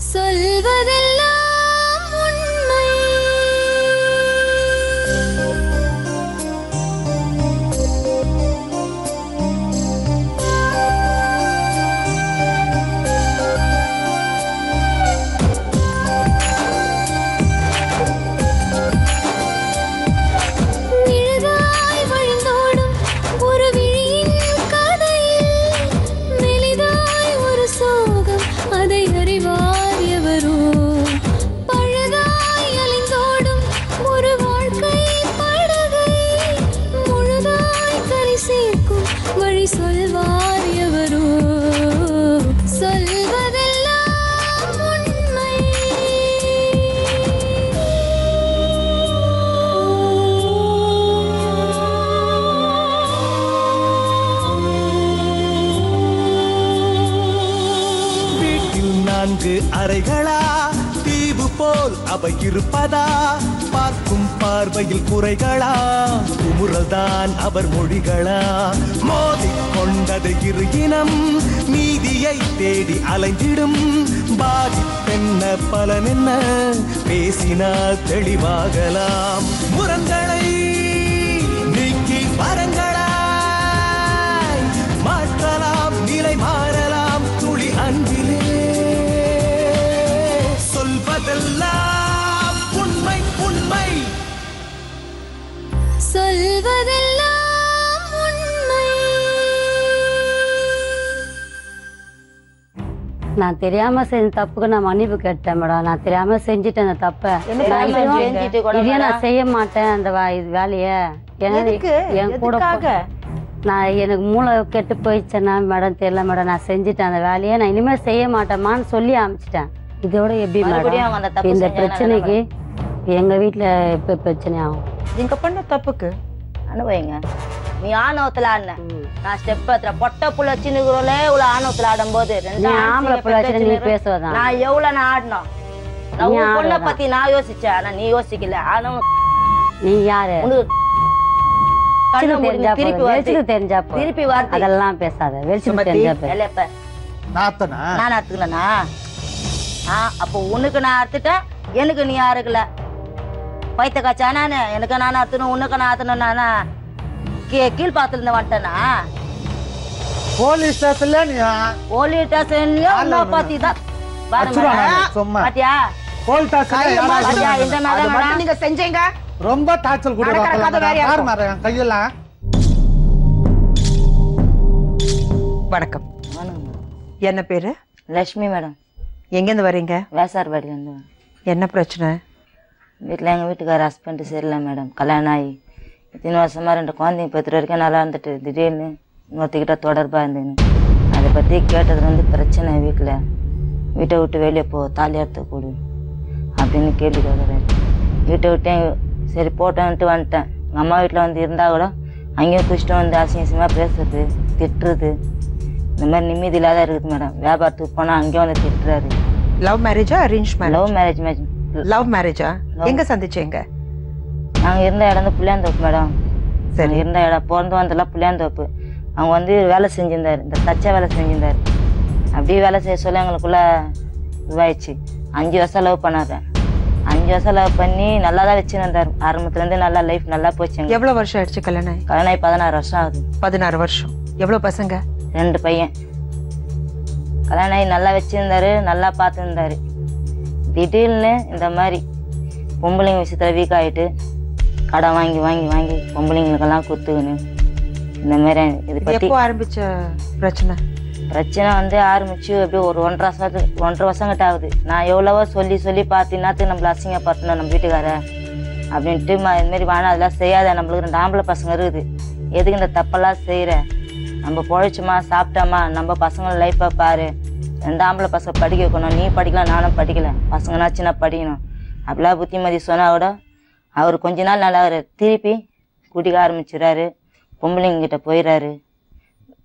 சொல்வதெல்லாம் உண்மை. நிழலாய் வழிந்தோடும் ஒரு விழியின் கதையில் மெலிதாய் ஒரு சோகம், அதை அறிவார் எவரோ. பழுதாய் அலைந்தோடும் ஒரு வாழ்க்கை படகை முழுதாய் கரை சேர்க்கும் வழி சொல்வார் எவரோ. சொல்வதெல்லாம் உண்மை. வீட்டில் 4 அறைகளா, தீவு போல் அவை இருப்பதா? பார்க்கும் பார்வையில் குறைகளா, குமுறல்தான் அவர் மொழிகளா? மோதிக்கொண்டது இரு இனம், நீதியை தேடி அலைந்திடும். பாதிப்பென்ன பலனென்ன, பேசினால் தெளிவாகலாம். முரண்களை நீக்கி வரங்களாய் மாற்றலாம், நிலை மாறலாம் துளி அன்பிலே. சொல்வதெல்லாம் உண்மை உண்மை. சொல்வதெல்லாம் உண்மை. நான் தெரியாம செஞ்ச தப்புக்கு நான் மன்னிப்பு கேட்டேன் மேடம். நான் தெரியாம செஞ்சுட்டேன் அந்த தப்பை. இதே நான் செய்ய மாட்டேன் அந்த வேலையை. என் கூட நான் எனக்கு மூளை கெட்டு போயிடுச்சேன்னா மேடம் தெரியல மேடம். நான் செஞ்சுட்டேன் அந்த வேலையை. நான் இனிமேல் செய்ய மாட்டேமான்னு சொல்லி அமைச்சிட்டேன். இதோட எப்படி மேடம் இந்த பிரச்சனைக்கு எங்க வீட்டுல எப்ப பிரச்சனை ஆகும்? நீங்க பண்ண தப்புக்கு அனுபவிங்க. நீ ஆணவத்துல ஆடின, நான் ஸ்டெப் பத்திர பொட்ட புள்ள சின்னுக்குறோல இவ்வளவு ஆணவத்துல ஆடும் போது ஆம்பளை புள்ள நீ பேசுவதான் நான் எவ்வளவு நான் ஆடணும். நான் உன் பொண்ணை பத்தி நான் யோசிச்சேன், ஆனா நீ யோசிக்கல. ஆனவன் நீ யாரு? திருப்பி வார்த்தை அதெல்லாம் பேசாத. வெளிச்சம் தெரிஞ்சா நான் அறுத்துக்கலண்ணா. அப்போ உனக்கு நான் அறுத்துட்டேன், எனக்கு நீ அறுக்கல. பைத்த காய்ச்சா நானு, எனக்கு நான் அறுத்தணும், உனக்கு நான் அறுத்தணும். நானா கீழ்பாத்துல இருந்து வந்துட்டேனா? போலீஸ் ஸ்டேஷன்ல பத்தி தான் பாத்தியா? இந்த மேல நீங்க செஞ்சீங்க ரொம்ப டார்ச்சல் கொடுக்குறாங்க கையெல்லாம். வணக்கம், என்ன பேரு? லட்சுமி மேடம். எங்கேருந்து வரீங்க? வேசார்பாடி வந்து. என்ன பிரச்சனை? வீட்டில் எங்கள் வீட்டுக்கார ஹஸ்பண்ட் சரியில்லை மேடம். கல்யாணம் ஆகி இத்தனை வருஷமாக 2 குழந்தைங்க பத்து வரைக்கும் நல்லா இருந்துட்டு திடீர்னு இன்னொருத்திக்கிட்ட தொடர்பாக இருந்தேன்னு அதை பற்றி கேட்டது வந்து பிரச்சனை. வீட்டை விட்டு வெளியே போ, தாலி அறுத்து கொடு அப்படின்னு கேள்வி கேட்குறாரு. வீட்டை விட்டேன், சரி போட்டோன்ட்டு வந்துட்டேன். எங்கள் அம்மா வீட்டில் வந்து இருந்தால் கூட அங்கேயும் குடிச்சிட்டு வந்து அசிங்கமாக பேசுறது, திட்டுறது, இந்த மாதிரி நிம்மதி இல்லாத இருக்குது மேடம். வியாபாரத்துக்கு போனால் அங்கேயும் வந்து திட்டுறாரு. லவ் மேரேஜா arrange marriage? Love marriage. Love மேரேஜா? எங்க சந்திச்சீங்க? நாங்கள் இருந்த இடம் வந்து புளியாந்தோப்பு மேடம். சரி, இருந்த இடம் பிறந்து வந்தெல்லாம் புளியாந்தோப்பு. அவங்க வந்து வேலை செஞ்சிருந்தார், இந்த தச்ச வேலை செஞ்சிருந்தார். அப்படியே வேலை செய்ய சொல்ல எங்களுக்குள்ள இதுவாயிடுச்சு. 5 வருஷம் லவ் பண்ணாரு. 5 வருஷம் லவ் பண்ணி நல்லா தான் வச்சுருந்தார். ஆரம்பத்துலேருந்து நல்லா லைஃப் நல்லா போச்சு. எவ்வளோ வருஷம் ஆயிடுச்சு கல்யாணம்? கல்யாணம் 16 வருஷம் ஆகுது. 16 வருஷம். எவ்வளோ பசங்க? 2 பையன். கல்யாணம் ஆகி நல்லா வச்சுருந்தாரு, நல்லா பார்த்துருந்தாரு. திடீர்னு இந்த மாதிரி பொம்பளைங்க விஷயத்தில் வீக் ஆகிட்டு கடன் வாங்கி வாங்கி வாங்கி பொம்பளைங்களுக்கெல்லாம் குத்துக்கணு இந்த மாதிரி. இது பற்றி ஆரம்பிச்ச பிரச்சனை வந்து ஆரம்பிச்சு அப்படியே ஒரு 1.5 வருஷம் கிட்ட ஆகுது. நான் எவ்வளவோ சொல்லி சொல்லி பார்த்தீங்கன்னாத்துக்கு நம்மள அசிங்கப்படுத்தணும் நம்ம வீட்டுக்கார அப்படின்ட்டு இதுமாரி வேணாம் அதெல்லாம் செய்யாத. நம்மளுக்கு 2 ஆம்பளை பசங்க இருக்குது, எதுக்கு இந்த தப்பெல்லாம் செய்கிற? நம்ம பொழைச்சோமா சாப்பிட்டோமா, நம்ம பசங்களை லைஃப்பை பாரு. 2 ஆம்பளை பசங்க படிக்க வைக்கணும், நீ படிக்கலாம் நானும் படிக்கல, பசங்கனாச்சும் நான் படிக்கணும் அப்படிலாம் புத்திமதி சொன்னால் கூட அவர் கொஞ்ச நாள் நல்லா திருப்பி குடிக்க ஆரம்பிச்சிடறாரு. பொம்பளைங்கிட்ட போயிடறாரு,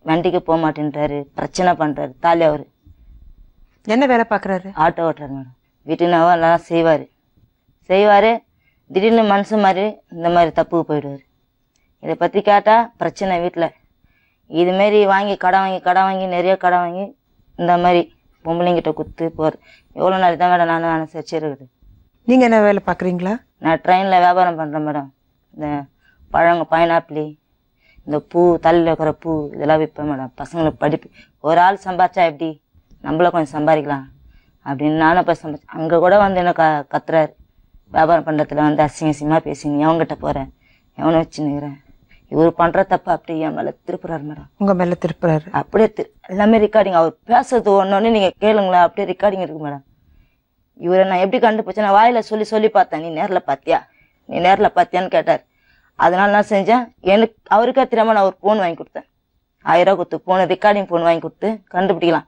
வண்டிக்கு போக மாட்டேன்றாரு, பிரச்சனை பண்ணுறாரு. தாலி அவர் என்ன வேலை பார்க்குறாரு? ஆட்டோ ஓட்டுறாரு மேடம். வீட்டுக்கு நல்லா செய்வார். திடீர்னு மனுஷன் மாதிரி இந்த மாதிரி தப்புக்கு போயிடுவார். இதை பற்றி கேட்டால் பிரச்சனை வீட்டில். இதுமாரி கடன் வாங்கி நிறைய கடன் வாங்கி இந்த மாதிரி பொம்பளைங்கிட்ட குத்து போகிறது எவ்வளோ நாளைக்கு தான் மேடம் நானும் அனுசரிச்சு இருக்குது. நீங்க என்ன வேலை பாக்குறீங்களா? நான் ட்ரெயினில் வியாபாரம் பண்ணுறேன் மேடம். இந்த பழங்க பைனாப்பிளி, இந்த பூ தலையில் இருக்கிற பூ இதெல்லாம் விற்பேன் மேடம். பசங்களுக்கு படிப்பு ஒரு ஆள் சம்பாரிச்சா எப்படி நம்மள கொஞ்சம் சம்பாதிக்கலாம் அப்படின்னு நானும் போய் சம்பாதிச்சேன். அங்கே கூட வந்து என்ன கத்துறாரு வியாபாரம் பண்ணுறதுல வந்து அசிங்கமாக பேசி நீ அவங்ககிட்ட போகிறேன் எவனை வச்சு நிற்கிறேன். இவர் பண்ணுற தப்பு அப்படி என் மேலே திருப்புறாரு மேடம். உங்க மேல திருப்புறாரு? அப்படியே எல்லாமே ரெக்கார்டிங். அவர் பேசுறது ஒன்னொன்னு நீங்கள் கேளுங்களேன், அப்படியே ரெக்கார்டிங் இருக்கு மேடம். இவரை நான் எப்படி கண்டுபிடிச்சேன், நான் வாயில சொல்லி பார்த்தேன். நீ நேரில் பார்த்தியான்னு கேட்டார். அதனால நான் செஞ்சேன். எனக்கு அவருக்கே தெரியாம நான் ஒரு ஃபோன் வாங்கி கொடுத்தேன். 1000 ரூபா கொடுத்து ஃபோனு ரெக்கார்டிங் ஃபோன் வாங்கி கொடுத்து கண்டுபிடிக்கலாம்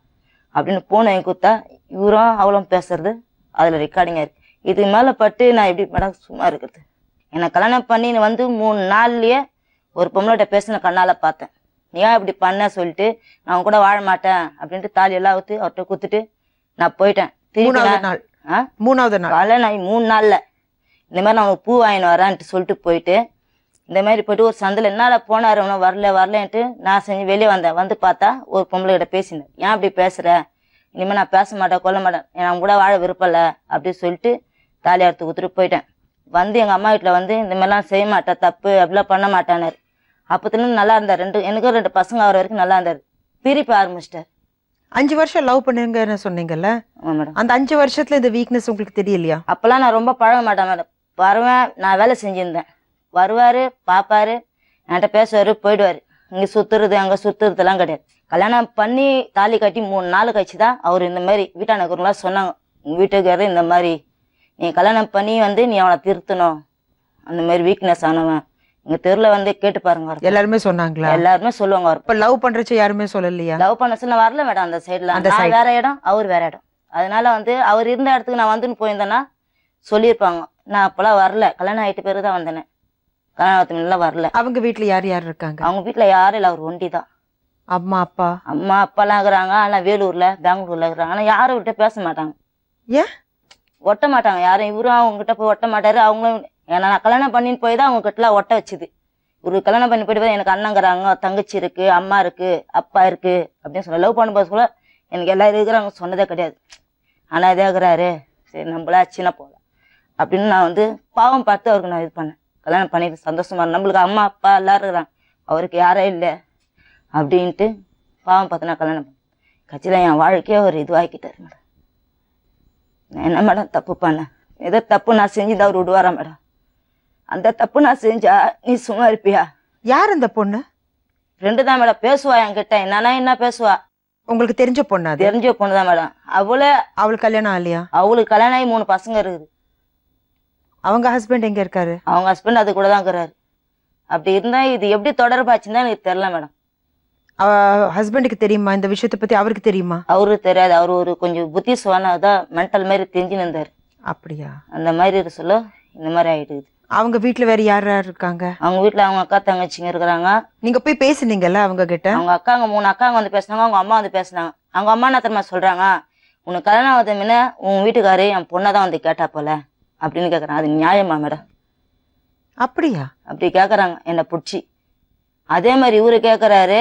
அப்படின்னு ஃபோன் வாங்கி கொடுத்தா இவரும் அவளும் பேசுறது அதில் ரெக்கார்டிங்காக இருக்கு. இதுக்கு மேலே பட்டு நான் எப்படி மேடம் சும்மா இருக்கிறது. என்னை கல்யாணம் பண்ணி வந்து 3 நாள்லயே ஒரு பொம்பளைகிட்ட பேசின கண்ணால் பார்த்தேன். நீ ஏன் இப்படி பண்ண சொல்லிட்டு நான் கூட வாழ மாட்டேன் அப்படின்ட்டு தாலி எல்லாம் ஊற்றி அவர்கிட்ட குத்துட்டு நான் போயிட்டேன். மூணாவது நாள் கல்யாணம் ஆகி 3 நாள்ல இந்த மாதிரி நான் பூ வாங்கின்னு வரேன்ட்டு சொல்லிட்டு போயிட்டு இந்த மாதிரி போயிட்டு ஒரு சந்தையில் என்னால் போனார் அவனை வரலன்ட்டு நான் செஞ்சு வெளியே வந்தேன். வந்து பார்த்தா ஒரு பொம்பளைகிட்ட பேசினேன். ஏன் அப்படி பேசுற, இனிமேல் நான் பேச மாட்டேன் கொல்ல மாட்டேன், நான் கூட வாழ விருப்பம் இல்லை அப்படின்னு சொல்லிட்டு தாலி அறுத்து கொடுத்துட்டு போயிட்டேன். வந்து எங்கள் அம்மா வீட்டில் வந்து இந்த மாதிரிலாம் செய்ய மாட்டேன் தப்பு அப்படிலாம் பண்ண மாட்டானார். அப்போத்துலேருந்து நல்லா இருந்தார். எனக்கும் 2 பசங்க ஆகிற வரைக்கும் நல்லா இருந்தார். திருப்பி ஆரம்பிச்சிட்டார். 5 வருஷம் லவ் பண்ணுங்கன்னு சொன்னீங்கல்ல மேடம், அந்த 5 வருஷத்துல இந்த வீக்னஸ் உங்களுக்கு தெரியலையா? அப்போல்லாம் நான் ரொம்ப பழக மாட்டேன் மேடம். வருவேன், நான் வேலை செஞ்சுருந்தேன். வருவார், பார்ப்பாரு, என்கிட்ட பேசுவார், போயிடுவார். இங்கே சுற்றுறது அங்கே சுற்றுறதுலாம் கிடையாது. கல்யாணம் பண்ணி தாலி கட்டி 3 நாள் கழிச்சு தான் அவர் இந்த மாதிரி வீட்டானவங்களாம் சொன்னாங்க, உங்கள் வீட்டுக்காரர் இந்த மாதிரி நீ கல்யாணம் பண்ணி வந்து நீ அவனை திருத்தணும், அந்த மாதிரி வீக்னஸ் ஆனவன் இங்கே தெருவில் வந்து கேட்டு பாருங்க. எல்லாருமே சொன்னாங்களா? எல்லாருமே சொல்லுவாங்க. இப்ப லவ் பண்றச்சு யாருமே சொல்லலையா? லவ் பண்ண சொல்ல வரல மேடம். அந்த சைடில் நான் வேற இடம், அவர் வேற இடம். அதனால வந்து அவர் இருந்த இடத்துக்கு நான் வந்துன்னு போயிருந்தேன்னா சொல்லியிருப்பாங்க. நான் அப்பெல்லாம் வரல, கல்யாணம் ஆகிட்டு பேரு தான் வந்தேனே. கல்யாணத்துலாம் வரல. அவங்க வீட்டுல யார் யார் இருக்காங்க? அவங்க வீட்டுல யாரும் இல்லை, அவர் ஒண்டி தான். அம்மா அப்பாலாம் இருக்கிறாங்க. ஆனா வேலூர்ல பெங்களூர்ல இருக்கிறாங்க. ஆனா யாரும் விட்டு பேச மாட்டாங்க. ஏன் ஒட்ட மாட்டாங்க யாரும்? இவரும் அவங்க கிட்ட போய் ஒட்ட மாட்டாரு. அவங்களும் ஏன்னா நான் கல்யாணம் பண்ணின்னு போய் தான் அவங்க கிட்டலாம் ஒட்ட வச்சுது. இவரு கல்யாணம் பண்ணி போயிட்டு எனக்கு அண்ணங்கிறாங்க, தங்கச்சி இருக்கு, அம்மா இருக்கு, அப்பா இருக்கு அப்படின்னு சொல்ல. லவ் பண்ணும்போது கூட எனக்கு எல்லாரும் இருக்கிறாங்க சொன்னதே கிடையாது. ஆனா இதே இருக்கிறாரு, சரி நம்மளா சின்ன போகலாம் அப்படின்னு நான் வந்து பாவம் பார்த்து அவருக்கு நான் இது பண்ணேன். கல்யாணம் பண்ணிட்டு சந்தோஷமா நம்மளுக்கு அம்மா அப்பா எல்லாரும் இருக்கிறாங்க, அவருக்கு யாரும் இல்லை அப்படின்ட்டு பாவம் பார்த்து நான் கல்யாணம் பண்ணேன். கட்சியில் என் வாழ்க்கையே ஒரு இதுவாக்கிட்டாரு மேடம். நான் என்ன மேடம் தப்பு பண்ணேன்? ஏதோ தப்பு நான் செஞ்சுதான் அவர் விடுவாரா மேடம்? அந்த தப்பு நான் செஞ்சா நீ சும்மா இருப்பியா? யார் அந்த பொண்ணு? 2 தான் மேடம். பேசுவா என்கிட்ட, என்னன்னா என்ன பேசுவா. உங்களுக்கு தெரிஞ்ச பொண்ணு? அது தெரிஞ்ச பொண்ணு தான் மேடம். அவளுக்கு கல்யாணம் ஆகலையா? அவளுக்கு கல்யாணம் ஆகி 3 பசங்க இருக்குது. அவங்க ஹஸ்பண்ட் எங்க இருக்காரு? அவங்க ஹஸ்பண்ட் அது கூட தான் இருக்கிறாரு. அப்படி இருந்தா இது எப்படி தொடர்பாச்சுன்னு தான் எனக்கு தெரியல மேடம். ஹஸ்பண்டுக்கு தெரியுமா இந்த விஷயத்தை பத்தி? அவருக்கு தெரியுமா? அவருக்கு தெரியாது. அவரு ஒரு கொஞ்சம் புத்திசுவானதான், மென்டல் மாதிரி தெரிஞ்சு நின்றாரு. அப்படியா? அந்த மாதிரி சொல்ல இந்த மாதிரி ஆயிடுது. அவங்க வீட்டுல வேற யார் யார் இருக்காங்க? அவங்க வீட்டுல அவங்க அக்கா தங்கச்சிங்க இருக்கிறாங்க. நீங்க போய் பேசுனீங்கல்ல அவங்க கிட்ட? அவங்க அக்காங்க 3 அக்காங்க வந்து பேசினாங்க. அவங்க அம்மா வந்து பேசினாங்க. அவங்க அம்மா என்ன தெரியுமா சொல்றாங்க, உனக்கு கல்யாணம் ஆகுது முன்ன உன் வீட்டுக்காரு என் பொண்ணதான் வந்து கேட்டா போல அப்படின்னு கேக்குறாங்க. அது நியாயமா மேடம்? அப்படியா? அப்படி கேக்குறாங்க என்னை பிடிச்சி. அதே மாதிரி இவரு கேக்குறாரு,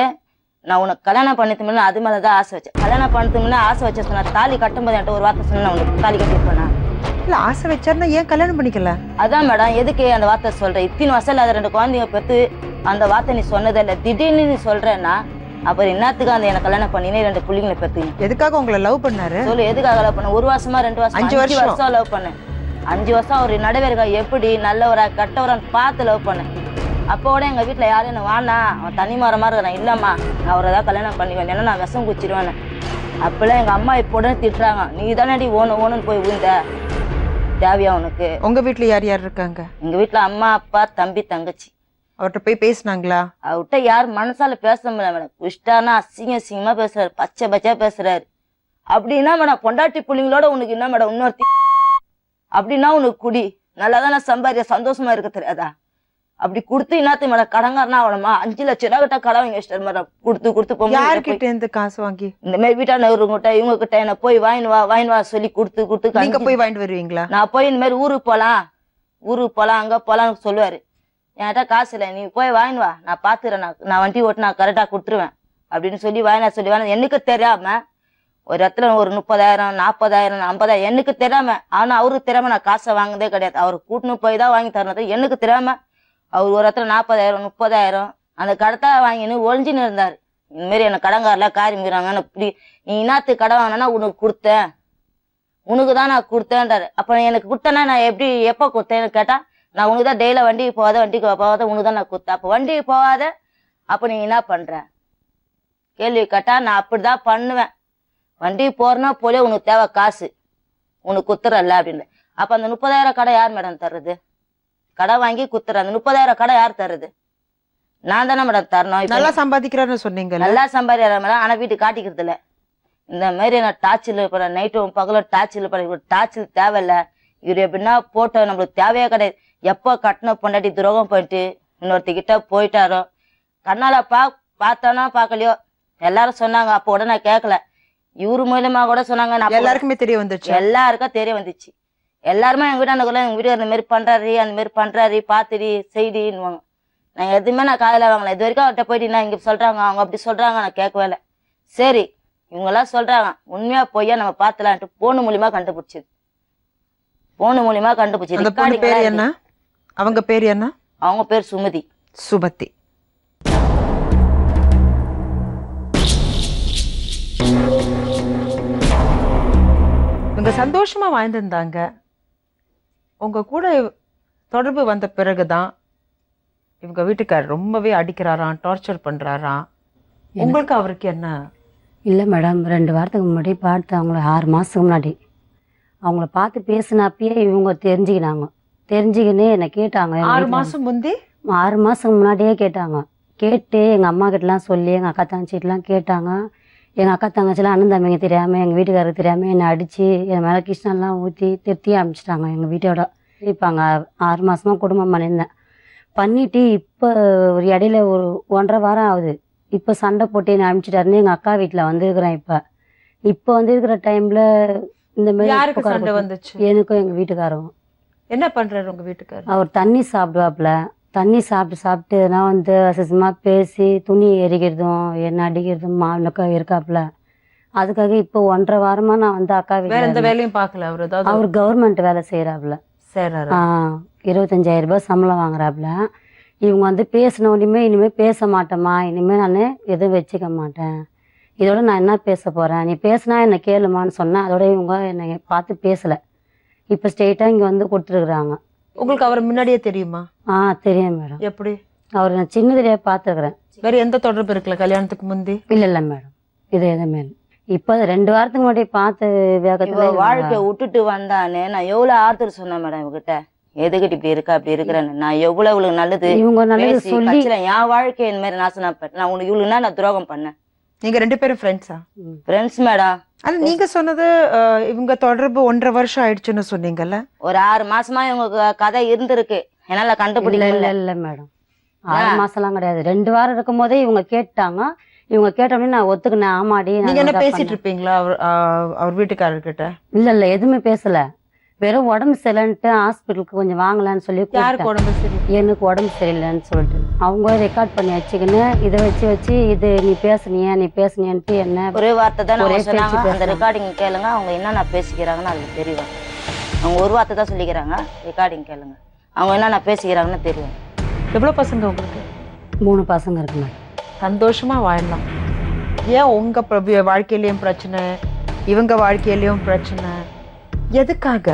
நான் உனக்கு கல்யாணம் பண்ணது முன்ன அது மேலதான் ஆசை வச்சேன். கல்யாணம் பண்ணது முன்ன ஆசை வச்ச சொன்னா தாலி கட்டும்போது என்கிட்ட ஒரு வார்த்தை சொன்ன, உனக்கு தாலி கட்டி போனா இல்ல ஆசை வச்சாருன்னா ஏன் கல்யாணம் பண்ணிக்கல? அதான் மேடம், எதுக்கு அந்த வார்த்தை சொல்ற? இத்தனை வருஷம் இல்லாத 2 குழந்தைங்க பெற்று அந்த வார்த்தை நீ சொன்னதே இல்லை, திடீர்னு நீ சொல்றேன்னா அப்புறம் என்னத்துக்கு அந்த எனக்கு கல்யாணம் பண்ணினே 2 பிள்ளைங்களை பெற்று? எதுக்காக உங்களை லவ் பண்ணாரு? சொல்லு, எதுக்காக லவ் பண்ண? 1 வருஷமா 2 வருஷம் 5 வருஷம் லவ் பண்ணேன். 5 வருஷம் ஒரு நடுவேருக்கா எப்படி நல்லவரா கெட்டவரான்னு பார்த்து லவ் பண்ணேன். அப்போ கூட எங்க வீட்டுல யாரும் என்ன வானா அவன் தனி மர மாதிரி இருக்கிறான், இல்லம்மா நான் அவரை தான் கல்யாணம் பண்ணிக்குவேன், ஏன்னா நான் விஷம் குச்சிடுவேன். அப்பெல்லாம் எங்க அம்மா இப்போ உடனே திட்டுறாங்க, நீ தானே ஓணுன்னு போய் விழுந்த, தேவையா உனக்கு? உங்க வீட்டுல யார் யார் இருக்காங்க? எங்க வீட்டுல அம்மா அப்பா தம்பி தங்கச்சி. அவர்கிட்ட போய் பேசினாங்களா? அவர்கிட்ட யார் மனசால பேச முடியல மேடம். குஷ்டானா அசிங்கமா பேசுறாரு, பச்சை பச்சையா பேசுறாரு. அப்படின்னா மேடம் பொண்டாட்டி பிள்ளைங்களோட உனக்கு என்ன மேடம் இன்னொருத்தி அப்படின்னா உனக்கு குடி நல்லாதானே சம்பாதிக்க சந்தோஷமா இருக்க தெரியாதா? அப்படி கொடுத்து என்னத்து மேடம் கடங்காரனா அவனமா 5 லட்சம் ரூபா கிட்ட கடன் வாங்கி வச்சிட்டாரு மேடம். கொடுத்து காசு வாங்கி இந்த மாதிரி வீட்டான கிட்ட இவங்க கிட்ட என்ன போய் வாயின் வா சொல்லி கொடுத்து போய் வாங்கிட்டு வருவீங்களா? நான் போய் இந்த மாதிரி ஊருக்கு போலாம் அங்க போலாம்னு சொல்லுவாரு. என்கிட்ட காசு இல்லை, நீ போய் வாயின் வா, நான் பாத்துறேன், நான் வண்டி ஓட்டு நான் கரெக்டா கொடுத்துருவேன் அப்படின்னு சொல்லி வாயினா எனக்கு தெரியாம ஒரு இடத்துல ஒரு 30,000 40,000 50,000 எனக்கு தெரியாம. ஆனா அவருக்கு தெரியாம நான் காசை வாங்குனதே கிடையாது. அவரு கூட்டின்னு போய் தான் வாங்கி தரது எனக்கு தெரியாம. அவர் ஒரு இடத்துல 40,000 30,000 அந்த கடத்தா வாங்கின்னு ஒழிஞ்சுன்னு இருந்தாரு. இந்த மாதிரி என்ன கடங்காரெல்லாம் காரி மீறாங்க. இப்படி நீ இன்னாத்து கடை வாங்கினா உனக்கு கொடுத்தேன், உனக்கு தான் நான் கொடுத்தேன்றாரு. அப்ப எனக்கு கொடுத்தேன்னா நான் எப்படி எப்போ கொடுத்தேன்னு கேட்டா, நான் உனக்கு தான் டெய்லியில் வண்டிக்கு போகாத உனக்கு தான் நான் கொடுத்தேன். அப்போ வண்டிக்கு போகாத அப்போ நீ என்ன பண்ற கேள்வி கேட்டா, நான் அப்படிதான் பண்ணுவேன். வண்டிக்கு போறனா போலே உனக்கு தேவை காசு, உனக்கு குத்துறல்ல அப்படின்னு. அப்ப அந்த 30,000 கடை யார் மேடம் தர்றது? கடை வாங்கி குத்துற அந்த 30,000 கடை யார் தர்றது? நான் தானே மேடம் தரணும். நல்லா சம்பாதிக்கிறாருன்னு சொன்னீங்க. நல்லா சம்பாதிக்கிற மேடம். ஆனா வீட்டு காட்டிக்கிறது இல்ல. இந்த மாதிரி நான் டார்ச்சில் போறேன், நைட்டும் பகலும் டார்ச்சில் போறேன். டார்ச்சில் தேவையில்ல. இவர் எப்படின்னா போட்டோ நம்மளுக்கு தேவையே கிடையாது. எப்போ கட்டின பொண்டாட்டி துரோகம் போயிட்டு இன்னொருத்திக்கிட்ட போயிட்டாரோ, கண்ணால பார்த்தானா பார்க்கலையோ எல்லாரும் சொன்னாங்க. அப்போ கூட நான் கேட்கல. இவரு மூலமா கூட சொன்னாங்க. எல்லாருக்குமே தெரிய வந்துச்சு. எல்லாருக்கும் தெரிய வந்துச்சு. எல்லாருமே எங்க வீட்டாண்டுக்குள்ள எங்க வீட்டுக்கு அந்த மாதிரி பண்றாரு பாத்துடி செய்டின்னுவாங்க. நான் எதுவுமே நான் காதல வாங்கல. இது வரைக்கும் அவர்கிட்ட போயிட்டு நான் இங்க சொல்றாங்க, அவங்க அப்படி சொல்றாங்க, நான் கேட்கவே இல்லை. சரி இவங்க எல்லாம் சொல்றாங்க, உண்மையா பொய்யா நம்ம பாத்துலான்ட்டு போன் மூலியமா கண்டுபிடிச்சது. பேர் என்ன? அவங்க பேர் என்ன? அவங்க பேர் சுமதி. சுமதி. இவங்க சந்தோஷமா வாழ்ந்திருந்தாங்க. உங்க கூட தொடர்பு வந்த பிறகுதான் இவங்க வீட்டுக்காரர் ரொம்பவே அடிக்கிறாராம், டார்ச்சர் பண்றாராம். உங்களுக்கு அவருக்கு என்ன? இல்லை மேடம், 2 வாரத்துக்கு முன்னாடி பார்த்து அவங்கள 6 மாதத்துக்கு முன்னாடி அவங்கள பார்த்து பேசினப்பயே இவங்க தெரிஞ்சுக்கின்னு என்னை கேட்டாங்க. 6 மாதம் முந்தி 6 மாதத்துக்கு முன்னாடியே கேட்டாங்க. கேட்டு எங்கள் அம்மா கிட்டலாம் சொல்லி எங்கள் அக்கா தங்கச்சிட்டலாம் கேட்டாங்க. எங்கள் அக்கா தங்கச்சிலாம் அண்ணன் தம்பிங்க தெரியாமல் எங்கள் வீட்டுக்காரருக்கு தெரியாமல் என்னை அடித்து என் மேலே கிருஷ்ணன்லாம் ஊற்றி திருத்தி அனுப்பிச்சிட்டாங்க எங்கள் வீட்டோட. இப்போ அங்கே 6 மாதமாக குடும்பம் பண்ணியிருந்தேன். பண்ணிவிட்டு இப்போ ஒரு இடையில ஒரு 1.5 வாரம் ஆகுது. இப்போ சண்டை போட்டு என்னை அனுப்பிச்சிட்டாருன்னு எங்கள் அக்கா வீட்டில் வந்துருக்குறேன். இப்போ வந்துருக்கிற டைமில் இந்த மாதிரி சண்டை வந்துச்சு? எனக்கும் எங்கள் வீட்டுக்காரரும். என்ன பண்ணுறாரு உங்கள் வீட்டுக்காரர்? அவர் தண்ணி சாப்பிடுவாப்புல. தண்ணி சாப்பிட்டு நான் வந்து அசிசமாக பேசி துணி எரிக்கிறதும் என்ன அடிக்கிறதும் மாவுலக்கா இருக்காப்புல. அதுக்காக இப்போ 1.5 வாரமாக நான் வந்து அக்கா வீட்டில் எந்த வேலையும் பார்க்கல. அவர் கவர்மெண்ட் வேலை செய்கிறாப்புல. 25,000 ரூபாய் சம்பளம் வாங்குறாப்புல. இவங்க வந்து பேசின உடனே இனிமேல் பேச மாட்டேம்மா, இனிமேல் நான் எதுவும் வச்சுக்க மாட்டேன், இதோட நான் என்ன பேச போகிறேன், நீ பேசினா என்னை கேளுமான்னு சொன்னேன். அதோட இவங்க என்னை பார்த்து பேசலை. இப்போ ஸ்ட்ரெயிட்டாக இங்கே வந்து கொடுத்துருக்குறாங்க. உங்களுக்கு அவர் முன்னாடியே தெரியுமா? தெரியும் மேடம். எப்படி? அவர் நான் சின்னதுலேயே பார்த்துருக்குறேன். வேறு எந்த தொடர்பு இருக்குல்ல கல்யாணத்துக்கு முந்தி? இல்லை மேடம், இது எதுவுமே இல்லை. இப்போ 2 வாரத்துக்கு முன்னாடி பார்த்து வேகத்தில் வாழ்க்கையை விட்டுட்டு வந்தானே நான் எவ்வளோ ஆறுதல் சொன்னேன் மேடம் இவகிட்ட. எதுக்கிட்டு இப்படி இருக்கா அப்படி இருக்கிறேன்னு. நான் எவ்வளவு இவளுக்கு நல்லது இவங்க நல்லது சொல்லி என் வாழ்க்கை இந்த மாதிரி நாசனம் பண்ணேன். நான் உனக்கு இவ்வளவுனா நான் துரோகம் பண்ணேன். நீங்க 2 பேரும் ஃப்ரெண்ட்ஸா? Friends madam. அது நீங்க சொன்னது இவங்க தொடர்பு 1.5 வருஷம் ஆயிடுச்சுன்னு சொன்னீங்கல்ல. ஒரு 6 மாசமா இவங்க கதை இருந்திருக்கு, என்னால கண்டுபிடிக்கல. இல்லை மேடம், 6 மாசம்லாம் கிடையாது. 2 வாரம் இருக்கும் போதே இவங்க கேட்டாங்க. இவங்க கேட்டோடனே நான் ஒத்துக்கினேன். ஆமாடி. நீங்க என்ன பேசிட்டு இருப்பீங்களா அவர் வீட்டுக்காரர்கிட்ட? இல்ல எதுவுமே பேசல. வெறும் உடம்பு சரியில்லைன்ட்டு ஹாஸ்பிட்டலுக்கு கொஞ்சம் வாங்கலான்னு சொல்லி. யாருக்கு உடம்பு சரி? எனக்கு உடம்பு சரியில்லைன்னு சொல்லிட்டு அவங்க ரெக்கார்ட் பண்ணி வச்சுக்கின்னு இதை வச்சு இது நீ பேசுனியான்ட்டு என்ன ஒரே வார்த்தை தான் சொன்னாங்க. அந்த ரெக்கார்டிங் கேளுங்க, அவங்க என்னென்ன பேசிக்கிறாங்கன்னு அதுக்கு தெரியும். அவங்க ஒரு வார்த்தை தான் சொல்லிக்கிறாங்க, ரெக்கார்டிங் கேளுங்க, அவங்க என்னென்ன பேசிக்கிறாங்கன்னு தெரியும். எவ்வளவு பசங்க உங்களுக்கு? 3 பசங்க இருக்குங்க. சந்தோஷமா வாழலாம். ஏன் உங்க வாழ்க்கையிலயும் பிரச்சனை, இவங்க வாழ்க்கையிலயும் பிரச்சனை? எதுக்காக?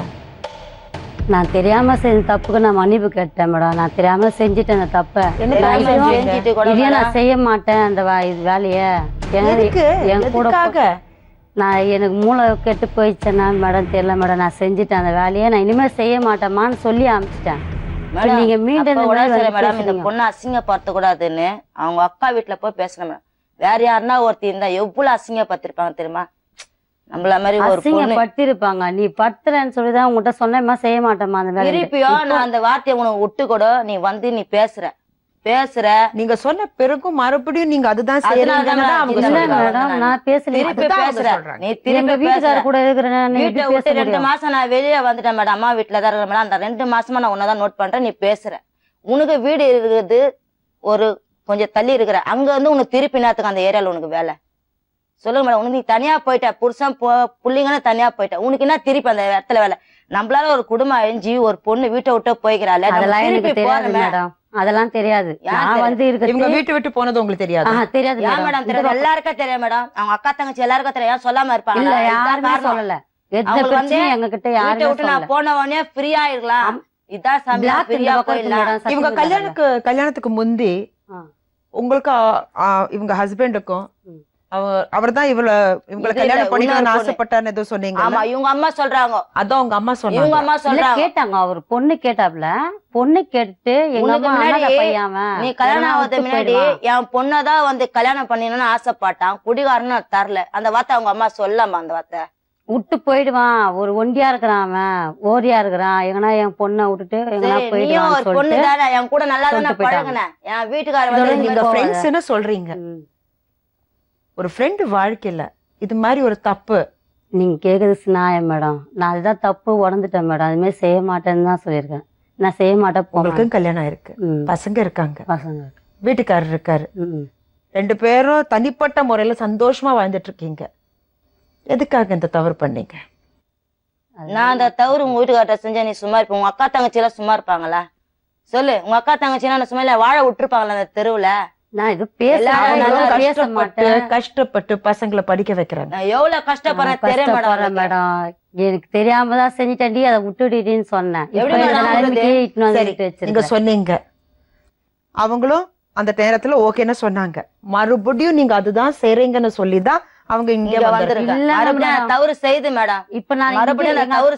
நான் தெரியாம செஞ்ச தப்புக்கு நான் மன்னிப்பு கேட்டேன் மேடம். நான் தெரியாம செஞ்சுட்டேன் அந்த தப்பை. இதே நான் செய்ய மாட்டேன் அந்த வேலைய. என் கூட நான் எனக்கு மூளை கெட்டு போயிடுச்சேன்னா மேடம் தெரியல மேடம். நான் செஞ்சுட்டேன் அந்த வேலையை, நான் இனிமேல் செய்ய மாட்டேமான்னு சொல்லி அனுப்பிச்சிட்டேன். நீங்க மீண்டும் இந்த பொண்ணு அசிங்கப்படுத்த கூடாதுன்னு அவங்க அக்கா வீட்டுல போய் பேசணும் மேடம். வேற யாருன்னா ஒருத்தி இருந்தா எவ்வளவு அசிங்கப்படுத்திருப்பாங்க தெரியுமா? நம்மள மாதிரி ஒரு பொண்ணு படுத்திருப்பாங்க. நீ படுத்துறேன்னு சொல்லிதான் உங்ககிட்ட சொன்னேமா, செய்ய மாட்டேமா அந்த வேலை. திருப்பியோ நான் அந்த வார்த்தையை உனக்கு விட்டு கூட நீ வந்து நீ பேசுற நீங்க சொன்ன பிறகும் மறுபடியும் நீங்க அதுதான் செய்யறீங்க. நான் பேசல. திருப்பி பேசுற நீ திருப்பி வீட்டுக்கார கூட இருக்கிறேன். 2 மாசம் நான் வெளியே வந்துட்டேன் மேடம். அம்மா வீட்டுல தான் இருக்கேன் மேடம். அந்த 2 மாசமா நான் உன்னதான் நோட் பண்றேன். நீ பேசுற உனக்கு வீடு இருக்குது ஒரு கொஞ்சம் தள்ளி இருக்கிற, அங்க வந்து உனக்கு திருப்பி நேரத்துக்கு அந்த ஏரியால உனக்கு வேலை சொல்லுங்க மேடம். உனக்கு நீ தனியா போயிட்ட, புருஷன் புள்ளிங்கன்னு தனியா போயிட்ட, உனக்கு என்ன திருப்பி அந்த இடத்துல வேலை? நம்மளால ஒரு குடும்பம் அழிஞ்சு ஒரு பொண்ணு வீட்டை விட்டு போய்க்கிறாள். அதெல்லாம் எனக்கு தெரியாது மேடம், அதெல்லாம் தெரியாது. நான் வந்து இவங்க வீட்டு விட்டு போனது உங்களுக்கு தெரியாது? தெரியாது ஏன் மேடம் தெரியாது? எல்லாருக்கும் தெரியும் மேடம். அவங்க அக்கா தங்கச்சி எல்லாருக்கும் தெரியும். ஏன் சொல்லாம இருப்பாங்க? இல்ல யாருமே சொல்லல. அவங்களுக்கு வந்து எங்க கிட்ட வீட்டை யாருமே விட்டு நான் போன உடனே ஃப்ரீயா இருக்கலாம், இதான் சமையல் ஃப்ரீயா போயிடலாம். இவங்க கல்யாணத்துக்கு முந்தி உங்களுக்கு இவங்க ஹஸ்பண்டுக்கும் அவர் தான் இவங்களை கல்யாணம் பண்ணிக்கணும்னு ஆசைப்பட்டான்னு ஏதோ சொன்னீங்க. ஆமா, இவங்க அம்மா சொல்றாங்க. அதான் உங்க அம்மா சொன்னாங்க. இவங்க அம்மா சொல்றாங்க. கேட்டாங்க, அவர் பொண்ணு கேட்டாப்ல. பொண்ணு கேட்டு எங்க அம்மா நீ கல்யாணம் ஆகுது முன்னாடி என் பொண்ணதான் வந்து கல்யாணம் பண்ணிடணும்னு ஆசைப்பட்டான், குடிகாரன்னு தரல. அந்த வார்த்தை அவங்க அம்மா சொல்லாமா? அந்த வார்த்தை விட்டு போயிடுவான், ஒரு ஒண்டியா இருக்கிறான், அவன் ஓரியா இருக்கிறான், எங்கன்னா என் பொண்ணை விட்டுட்டு எங்கன்னா போயிடுவான். ஒரு பொண்ணு தானே, என் கூட நல்லா தானே பழகுனேன். என் வீட்டுக்காரர் சொல்றீங்க. ஒரு ஃப்ரெண்ட் வாழ்க்கையில இது மாதிரி ஒரு தப்பு நீங்க கேக்குறது நியாயம் மேடம். நான் அதுதான் தப்பு உடந்துட்டேன் மேடம். அது மாதிரி செய்ய மாட்டேன்னு தான் சொல்லியிருக்கேன். நான் செய்ய மாட்டேன். உங்களுக்கும் கல்யாணம் இருக்கு, பசங்க இருக்காங்க, பசங்க வீட்டுக்காரர் இருக்காரு, 2 பேரும் தனிப்பட்ட முறையில சந்தோஷமா வாழ்ந்துட்டு இருக்கீங்க. எதுக்காக இந்த தவறு பண்ணீங்க? நான் அந்த தவறு உங்க வீட்டுக்கார்ட்ட செஞ்சா நீ சும்மா இருப்ப? உங்க அக்கா தங்கச்சி எல்லாம் சும்மா இருப்பாங்களா? சொல்லு. உங்க அக்கா தங்கச்சி நான் சும்மா இல்ல வாழ விட்டுருப்பாங்களா அந்த தெருவுல? நான் இது கஷ்டப்பட்டு பசங்களை படிக்க வைக்கிறாங்க. நான் எவ்வளவு கஷ்டப்படுறேன் தெரியும் மேடம். எனக்கு தெரியாமதான் செஞ்சுட்டேன்டி, அதை விட்டுடின்னு சொன்னேன். நீங்க சொன்னீங்க, அவங்களும் அந்த நேரத்துல ஓகேன்னு சொன்னாங்க. மறுபடியும் நீங்க அதுதான் செய்றீங்கன்னு சொல்லிதான் அவங்க இங்க வந்திருக்காங்க. தவறு செய்து மேடம். இப்ப நான் மறுபடியும் தவறு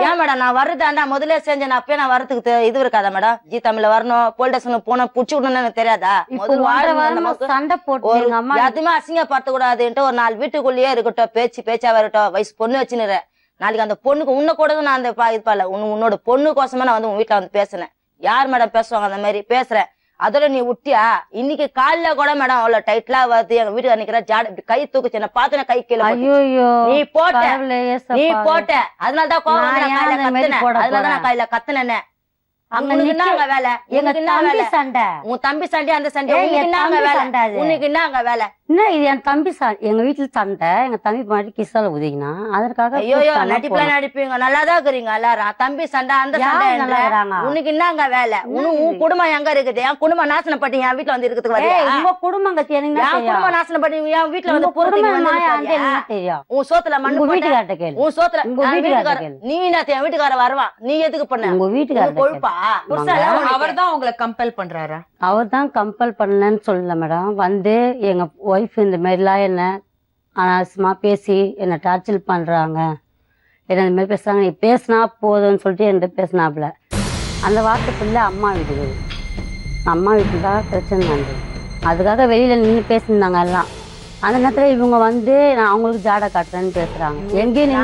ஏன் மேடம் நான் வர்றதாண்டா முதல்ல செஞ்சேன். அப்பயே நான் வரதுக்கு இது இருக்காதா மேடம்? ஜி தமிழ்ல வரணும், போல்டேஷன் போனா புடிச்சு விடணும்னு எனக்கு தெரியாதா? சண்டை போட்டு எதுவுமே அசிங்கப்படுத்த கூடாதுன்ட்டு ஒரு 4 வீட்டுக்குள்ளேயே இருக்கட்டும், பேச்சா வரட்டும். வயசு பொண்ணு வச்சுன்னு நாளைக்கு அந்த பொண்ணுக்கு உன்ன கூட நான் அந்த இது பண்ணல. உன்னோட பொண்ணு கோசமா நான் வந்து உங்க வீட்டுல வந்து பேசினேன். யார் மேடம் பேசுவாங்க அந்த மாதிரி? பேசுறேன். அதோட நீ விட்டியா? இன்னைக்கு காலைல கூட மேடம் அவ்வளவு டைட்லா வருது. எங்க வீட்டுக்கு நிக்கிற ஜாட கை தூக்குச்சு, என்ன பாத்துன கை கீழே. நீ போட்ட அதனாலதான் கோவம் வந்து நான் காலையில கத்துனேன். அதனாலதான் நான் காலையில கத்துனேன். உனக்கு என்னங்க வேலை? உன் தம்பி சண்டை அந்த சண்டை உனக்கு என்னங்க வேலை? உனக்கு என்னங்க வேலை? என்ன இது என் தம்பி எங்க வீட்டுல சண்டை, எங்க தம்பி பாட்டி கிசால உதிக்கினா அதற்காக ஐயோ நடிப்புலாம் நடிப்பீங்க, நல்லாதான் இருக்கிறீங்க எல்லாரும். தம்பி சண்டை அந்த சண்டை உனக்கு என்னங்க வேலை? உன் குடும்பம் எங்க இருக்குது? என் குடும்பம் நாசனம் பண்ணி என் வீட்டுல வந்து இருக்கிறதுக்கு உங்க குடும்பம் கத்தி எனக்கு என் குடும்பம் நாசனம் பண்ணி என் வீட்டுல வந்து தெரியும். உன் சோத்துல மண்ணு வீட்டுக்கார்ட்ட கேளு. உன் சோத்துல நீ என்ன என் வீட்டுக்கார வருவான், நீ எதுக்கு பண்ண? உங்க வீட்டுக்காரர் கொழுப்பா? அவர்தான் உங்களை கம்பல் பண்றாரா? அவர் தான் கம்பல் பண்ணலன்னு சொல்லல மேடம். வந்து எங்க ஒய்ஃப் இந்த மாதிரிலாம் என்ன அனாவசியமா பேசி என்னை டார்ச்சர் பண்றாங்க, என்ன இந்த மாதிரி பேசுறாங்க, நீ பேசினா போதும்னு சொல்லிட்டு என்கிட்ட பேசினாப்புல. அந்த வார்த்தைக்குள்ள அம்மா வீட்டுக்கு அம்மா வீட்டுக்காக பிரச்சனை நடந்தது. அதுக்காக வெளியில நின்று பேசியிருந்தாங்க எல்லாம். அந்த நேரத்துல இவங்க வந்து நான் அவங்களுக்கு ஜாட காட்டுறேன்னு பேசுறாங்க. எங்கேயும்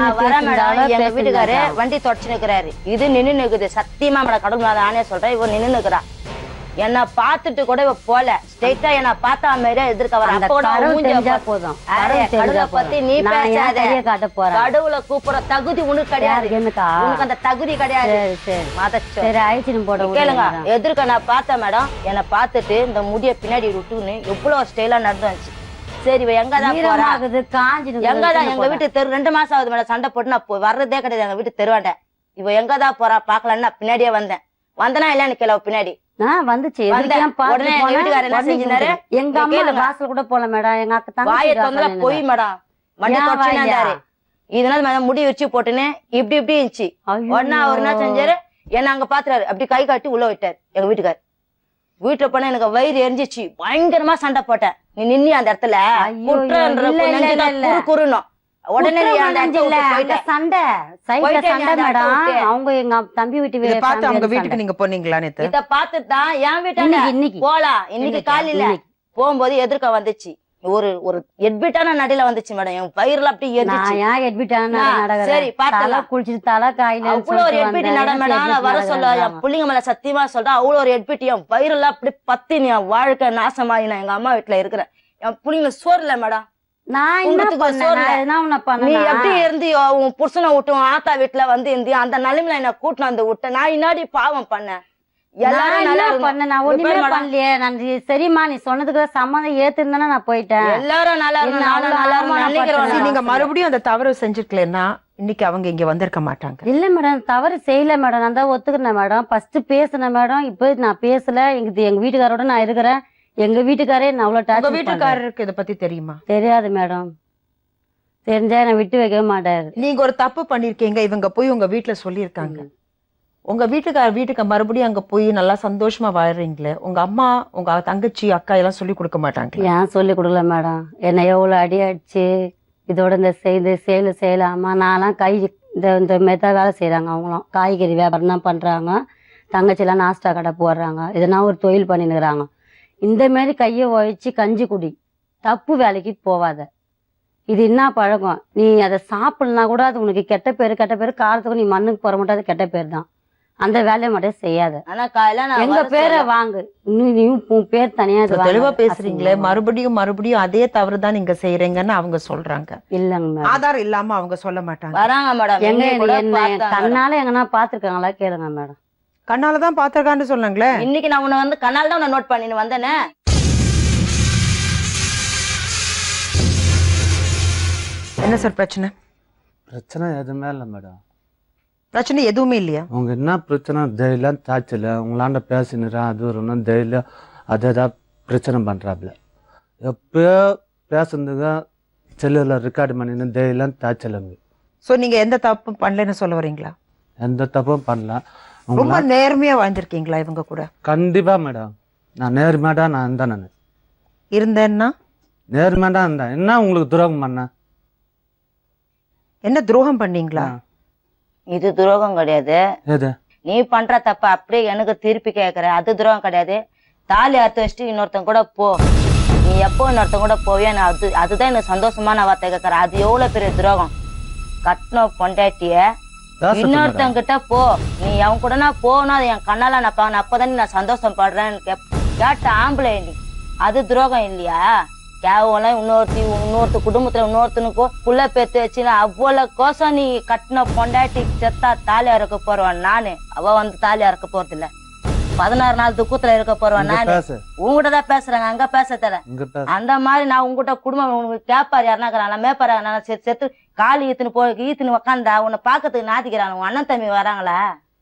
எங்க வீட்டுக்காரு வண்டி தொடச்சு நிக்கிறாரு, இது நின்னு நிக்குது. சத்தியமா மேடம் கடவுள் நானே சொல்றேன், இவ நின்னு நிக்கிறா. என்ன பாத்துட்டு கூட இவ போல ஸ்ட்ரெயிட்டா என்ன பார்த்தா மாதிரியா எதிர்க்க வர. போதும் கடவுளை பத்தி நீ பேசாத. கடவுளை கூப்பிடுற தகுதி உனக்கு கிடையாது, உனக்கு அந்த தகுதி கிடையாது. கேளுங்க, எதிர்க்க நான் பார்த்தேன் மேடம். என்ன பார்த்துட்டு இந்த முடிய பின்னாடி விட்டுன்னு எவ்வளவு ஸ்டைலா நடந்து வந்துச்சு. சரி எங்கதான் போறா? எங்கதான்? எங்க வீட்டு தெரு 2 மாசம் ஆகுது மேடம் சண்டை போட்டு நான் வர்றதே கிடையாது எங்க வீட்டு தெருவாண்ட. இவ எங்கதான் போறா பாக்கலான்னு பின்னாடியே வந்தேன். வந்தனா இல்லன்னு கேள பின்னாடி வந்துச்சு. உடனே எங்க வீட்டுக்காரர் என்ன செஞ்சாரு? எங்க அம்மா வாசல் கூட போல மேடம். எங்க அக்கா வாயை தொந்தல போய் மேடம் வண்டி தொடச்சுனாரு. இதனால மேடம் முடி வச்சு போட்டுன்னு இப்படி இப்படி இருந்துச்சு. உடனே அவர் என்ன செஞ்சாரு? என்ன அங்க பாத்துறாரு, அப்படி கை காட்டி உள்ள விட்டாரு எங்க வீட்டுக்காரு. வீட்டுல போனா எனக்கு வயிறு எரிஞ்சிச்சு, பயங்கரமா சண்டை போட்டேன். நீ நின்னி அந்த இடத்துல குறுணும். உடனே சண்டை மேடம். அவங்க எங்க தம்பி வீட்டுக்கு நீங்க போனீங்களா? இத பாத்துதான் என் வீட்டு போலாம். இன்னைக்கு காலையில போகும்போது எதிர்க்க வந்துச்சு ஒரு எட்பிட்டான நடையில வந்துச்சு மேடம். என் வயிறுல அப்படியே எரிஞ்சிச்சு. சரி பாத்தலாம் குளிச்சுட்டு தலை காயில அவ்வளவு ஒரு எட்பிட் நட மேடம். வர சொல்ல என் பிள்ளைங்க மேல சத்தியமா சொல்றேன், அவ்வளவு ஒரு எட்பிட். என் வயிறுல அப்படி பத்தி என் வாழ்க்கை நாசமாயி நான் எங்க அம்மா வீட்டுல இருக்கிறேன். என் பிள்ளைங்க சோறு இல்ல மேடம். நீ எப்படி இருந்தியோ உன் புருஷனை விட்டு ஆத்தா வீட்டுல வந்து இருந்தியோ அந்த நிலைமையில என்ன கூட்டின வந்து விட்ட. நான் இன்னாடி பாவம் பண்ணேன். எல்லாரும் நான் நல்லா என்ன இருக்கணும். பண்ணேன்? நான் இங்க ஒண்ணுமே பாரு மேடம். பண்ணலையே. நான் சரிம்மா நீ சொன்னதுக்கு சம்மதம் ஏத்துன்னு நான் போயிட்டேன். எல்லாரும் நல்லா இருக்கணும், என்ன நானும் நல்லா இருக்கணும் அவமானப்படுத்துறா? நினைக்கிறோம். சரி, நீங்க மறுபடியும் அந்த தவறு செஞ்சிருக்கலன்னா இன்னைக்கு அவங்க இங்க வந்திருக்க மாட்டாங்க. இல்ல மேடம், தவறு செய்யல மேடம். நான் தான் ஒத்துக்கிறேன் மேடம். ஃபர்ஸ்ட் பேசினேன் மேடம். இப்போ நான் பேசல. எங்க வீட்டுக்காரோட நான் இருக்கிறேன். எங்க வீட்டுக்காரே நான் அவ்வளவு உங்க டார்ச்சர் வீட்டுக்காரருக்கு இத பத்தி தெரியுமா? தெரியாது மேடம். தெரிஞ்சா நான் விட்டு வைக்கவே மாட்டாரு. நீங்க ஒரு தப்பு பண்ணிருக்கீங்க, இவங்க போய் உங்க வீட்டுல சொல்லியிருக்காங்க. உங்க வீட்டுக்கு மறுபடியும் அங்க போய் நல்லா சந்தோஷமா வாழ்றீங்களே, உங்க அம்மா உங்க தங்கச்சி அக்கா எல்லாம் சொல்லி கொடுக்க மாட்டாங்க? ஏன் சொல்லி கொடுக்கல மேடம்? என்னை எவ்வளவு அடி அடிச்சு இதோட இந்த செயல் செய்யலாமா? நான்லாம் இந்த மெத்தா வேலை செய்யறாங்க. அவங்களும் காய்கறி வியாபாரம் தான் பண்றாங்க. தங்கச்சிலாம் நாஸ்டா கடை போடுறாங்க. எதனா ஒரு தொழில் பண்ணினுக்கிறாங்க. இந்த மாதிரி கையை உழைச்சி கஞ்சி குடி, தப்பு வேலைக்கு போவாத. இது என்ன பழக்கம்? நீ அதை சாப்பிடலனா கூட அது உனக்கு கெட்ட பேர். காலத்துக்கு நீ மண்ணுக்கு போற மட்டும் அது கெட்ட பேர் தான். அந்த வேலையை மட்டும் செய்யாத. ஆனா காலையில நான் எங்க பேரை வாங்கு. இன்னும் உன் பேர் தனியா தெளிவா பேசுறீங்களே, மறுபடியும் அதே தவறுதான் நீங்க செய்யறீங்கன்னு அவங்க சொல்றாங்க. இல்லங்க மேடம். ஆதாரம் இல்லாம அவங்க சொல்ல மாட்டாங்க. வராங்க மேடம். எங்க கூட என்ன பார்த்தாங்க. கண்ணால எங்கன்னா பாத்துருக்காங்களா கேளுங்க மேடம். கண்ணாலதான் பாத்திருக்கான்னு சொன்னாங்களே. இன்னைக்கு நான் உன்னை வந்து கண்ணால தான் உன்னை நோட் பண்ணின்னு வந்தேனே. என்ன சார் பிரச்சனை? பிரச்சனை எதுவுமே இல்லை மேடம். பிரச்சனை எதுவுமே இல்லையா? அவங்க என்ன பிரச்சனை தைரியம் தாச்சல உங்களாண்ட பேசினுறேன் அது ஒன்றும் தைரியம் அதே தான் பிரச்சனை பண்ணுறாப்புல. எப்பயோ பேசுனதுங்க செல்லில் ரெக்கார்டு பண்ணின்னு தைரியம் தாச்சலங்க. சோ நீங்க எந்த தப்பு பண்ணலன்னு சொல்ல வரீங்களா? எந்த தப்பும் பண்ணலாம். ரொம்ப நேர்மையா வாழ்ந்திருக்கீங்களா இவங்க கூட? கண்டிப்பா மேடம். நான் நேர்மையாடா நான் இருந்தேன். நான் இருந்தேன்னா நேர்மையாடா இருந்தேன். என்ன உங்களுக்கு துரோகம் பண்ண? என்ன துரோகம் பண்ணீங்களா? இது துரோகம் கிடையாது. எது நீ பண்ற தப்ப அப்படியே எனக்கு திருப்பி கேட்கற, அது துரோகம் கிடையாது. தாலி அறுத்து வச்சுட்டு இன்னொருத்தன் கூட போ. நீ எப்போ இன்னொருத்தன் கூட போவியா? அதுதான் எனக்கு சந்தோஷமான வார்த்தை கேட்கறேன். அது எவ்வளவு பெரிய துரோகம். கட்டின பொண்டாட்டிய இன்னொருத்தன் கிட்ட போ, நீ அவன் கூட நான் போனா அது என் கண்ணால நான் பாக்கணும், அப்பதானே நான் சந்தோஷம் படுறேன்னு கேட்ட ஆம்பளை நீ. அது துரோகம் இல்லையா? கேவலம் இன்னொருத்த குடும்பத்துல இன்னொருத்தனுக்கோ புள்ள பேத்து வச்சுன்னா அவ்வளவு கோசம் நீ கட்டின பொண்டாட்டி செத்தா தாலி அறுக்க போறவன் நானு. அவ வந்து தாலி அறுக்க போறது இல்ல. 16 நாள் துக்கத்துல இருக்க போறவன் நானு. உங்ககிட்ட தான் பேசுறாங்க, அங்க பேச தர. அந்த மாதிரி நான் உங்ககிட்ட குடும்பம் உங்களுக்கு கேப்பாரு யாருனாக்குறாங்க மேப்பாரு செத்து காலி ஈத்துன்னு உக்காந்தா உன்னை பாக்கிறதுக்கு நாத்திக்கிறாங்க. உங்க அண்ணன் தம்பி வராங்களா?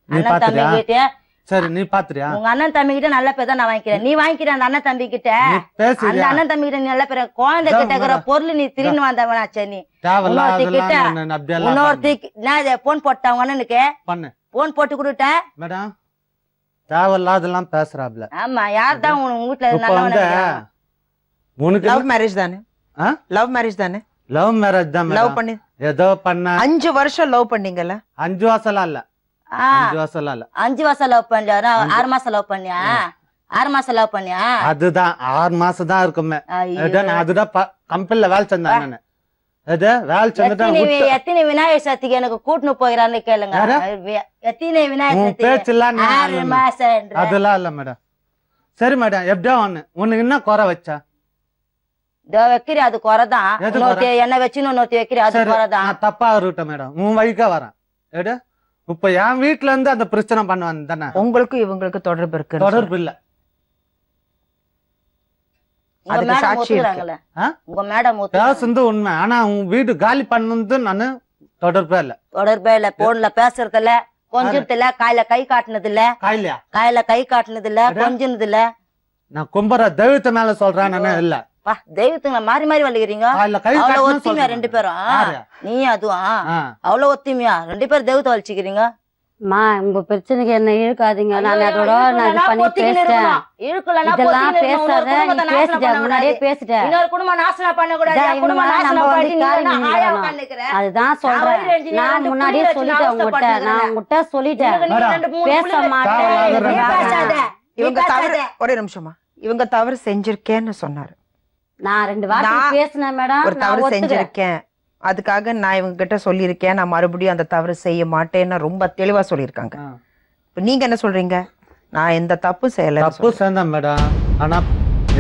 அண்ணன் தம்பி கிட்டே சரி நீ பாத்துறியா? உங்க அண்ணன் தம்பி கிட்ட நல்ல பேர் தான் நான் வாங்கிக்கிறேன். நீ வாங்கிக்கிற அந்த அண்ணன் தம்பி கிட்ட. அந்த அண்ணன் தம்பி கிட்ட நீ நல்ல பேர். குழந்தை கிட்ட இருக்கிற பொருள் நீ திரும்பி வந்தவனாச்சே நீ. இன்னொருத்தி போன் போட்ட உங்க அண்ணனுக்கு போன் போட்டு கொடுத்த மேடம். தேவையில்லாதெல்லாம் பேசுறாப்ல. ஆமா, யார் தான் உங்க வீட்டுல நல்லவனா? உனக்கு லவ் மேரேஜ் தானே? லவ் மேரேஜ் தானே? லவ் மேரேஜ் தான். லவ் பண்ணி ஏதோ பண்ண 5 வருஷம் லவ் பண்ணீங்கல்ல? 5 வருஷம் இல்ல. 5 வருஷம் இல்ல. 5 வருஷம் லவ் பண்ணியா? 6 மாசம் லவ் பண்ணியா? 6 மாசம் லவ் பண்ணியா? அதுதான் 6 மாசம் தான் இருக்குமே. அதுதான் கம்பெனில வேலை செஞ்சேன் நானு. எத்தனை விநாயகர் சதுர்த்திக்கு எனக்கு கூட்டுன்னு போயிறான்னு கேளுங்க. எத்தனை விநாயகர் சதுர்த்தி? 6 மாசம். அதெல்லாம் இல்ல மேடம். சரி மேடம், எப்படியா உனக்கு என்ன குறை வச்சா? வைக்கிறேன், அது குறைதான். என்ன வச்சு இன்னொருத்தி வைக்கிறேன், அது குறைதான். தப்பா இருக்கட்டும் மேடம், உன் வழிக்கா வரேன். எடு இப்ப என் வீட்டுல இருந்து அந்த பிரச்சனை பண்ணுவான் தானே. உங்களுக்கும் இவங்களுக்கு தொடர்பு இருக்கு? தொடர்பு இல்ல. உங்க மேடம் பேசுறது உண்மை. ஆனா உன் வீடு காலி பண்ணது நானு தொடர்பே இல்ல. தொடர்பே இல்ல. போன்ல பேசுறது இல்ல, கொஞ்சது இல்ல, காயில கை காட்டுனது இல்ல. காயில கை காட்டுனது இல்ல, கொஞ்சது இல்ல. நான் கும்பர தெய்வத்து மேல சொல்றேன் நானு. இல்ல தெய்வத்துங்களை மாறி மாறி வலிக்கிறீங்க. அவ்வளவு ஒத்துமையா 2 பேரும்? நீ அதுவும் அவ்வளவு ஒத்துமையா 2 பேரும் தெய்வத்தை வலிச்சுக்கிறீங்க? மா உங்க பிரச்சனைக்கு என்ன இழுக்காதீங்க. நான் அதோட நான் பண்ணி பேசிட்டேன். இதெல்லாம் பேசாத, நீ பேசிட்ட, முன்னாடியே பேசிட்டேன். இன்னொரு குடும்பம் நாசனம் பண்ண கூடாது. அதுதான் சொல்றேன். நான் முன்னாடியே சொல்லிட்டேன் உங்ககிட்ட. நான் உங்ககிட்ட சொல்லிட்டேன் பேச மாட்டேன். இவங்க தவறு, ஒரே நிமிஷமா, இவங்க தவறு செஞ்சிருக்கேன்னு சொன்னாரு. நான் 2 வார்த்தை பேசினேன் மேடம். ஒரு தவறு செஞ்சிருக்கேன், அதுக்காக நான் இவங்க கிட்ட சொல்லியிருக்கேன், நான் மறுபடியும் அந்த தவறு செய்ய மாட்டேன்னு ரொம்ப தெளிவா சொல்லியிருக்காங்க. இப்ப நீங்க என்ன சொல்றீங்க? நான் எந்த தப்பும் செய்யல. தப்பு சேர்ந்தேன் மேடம். ஆனா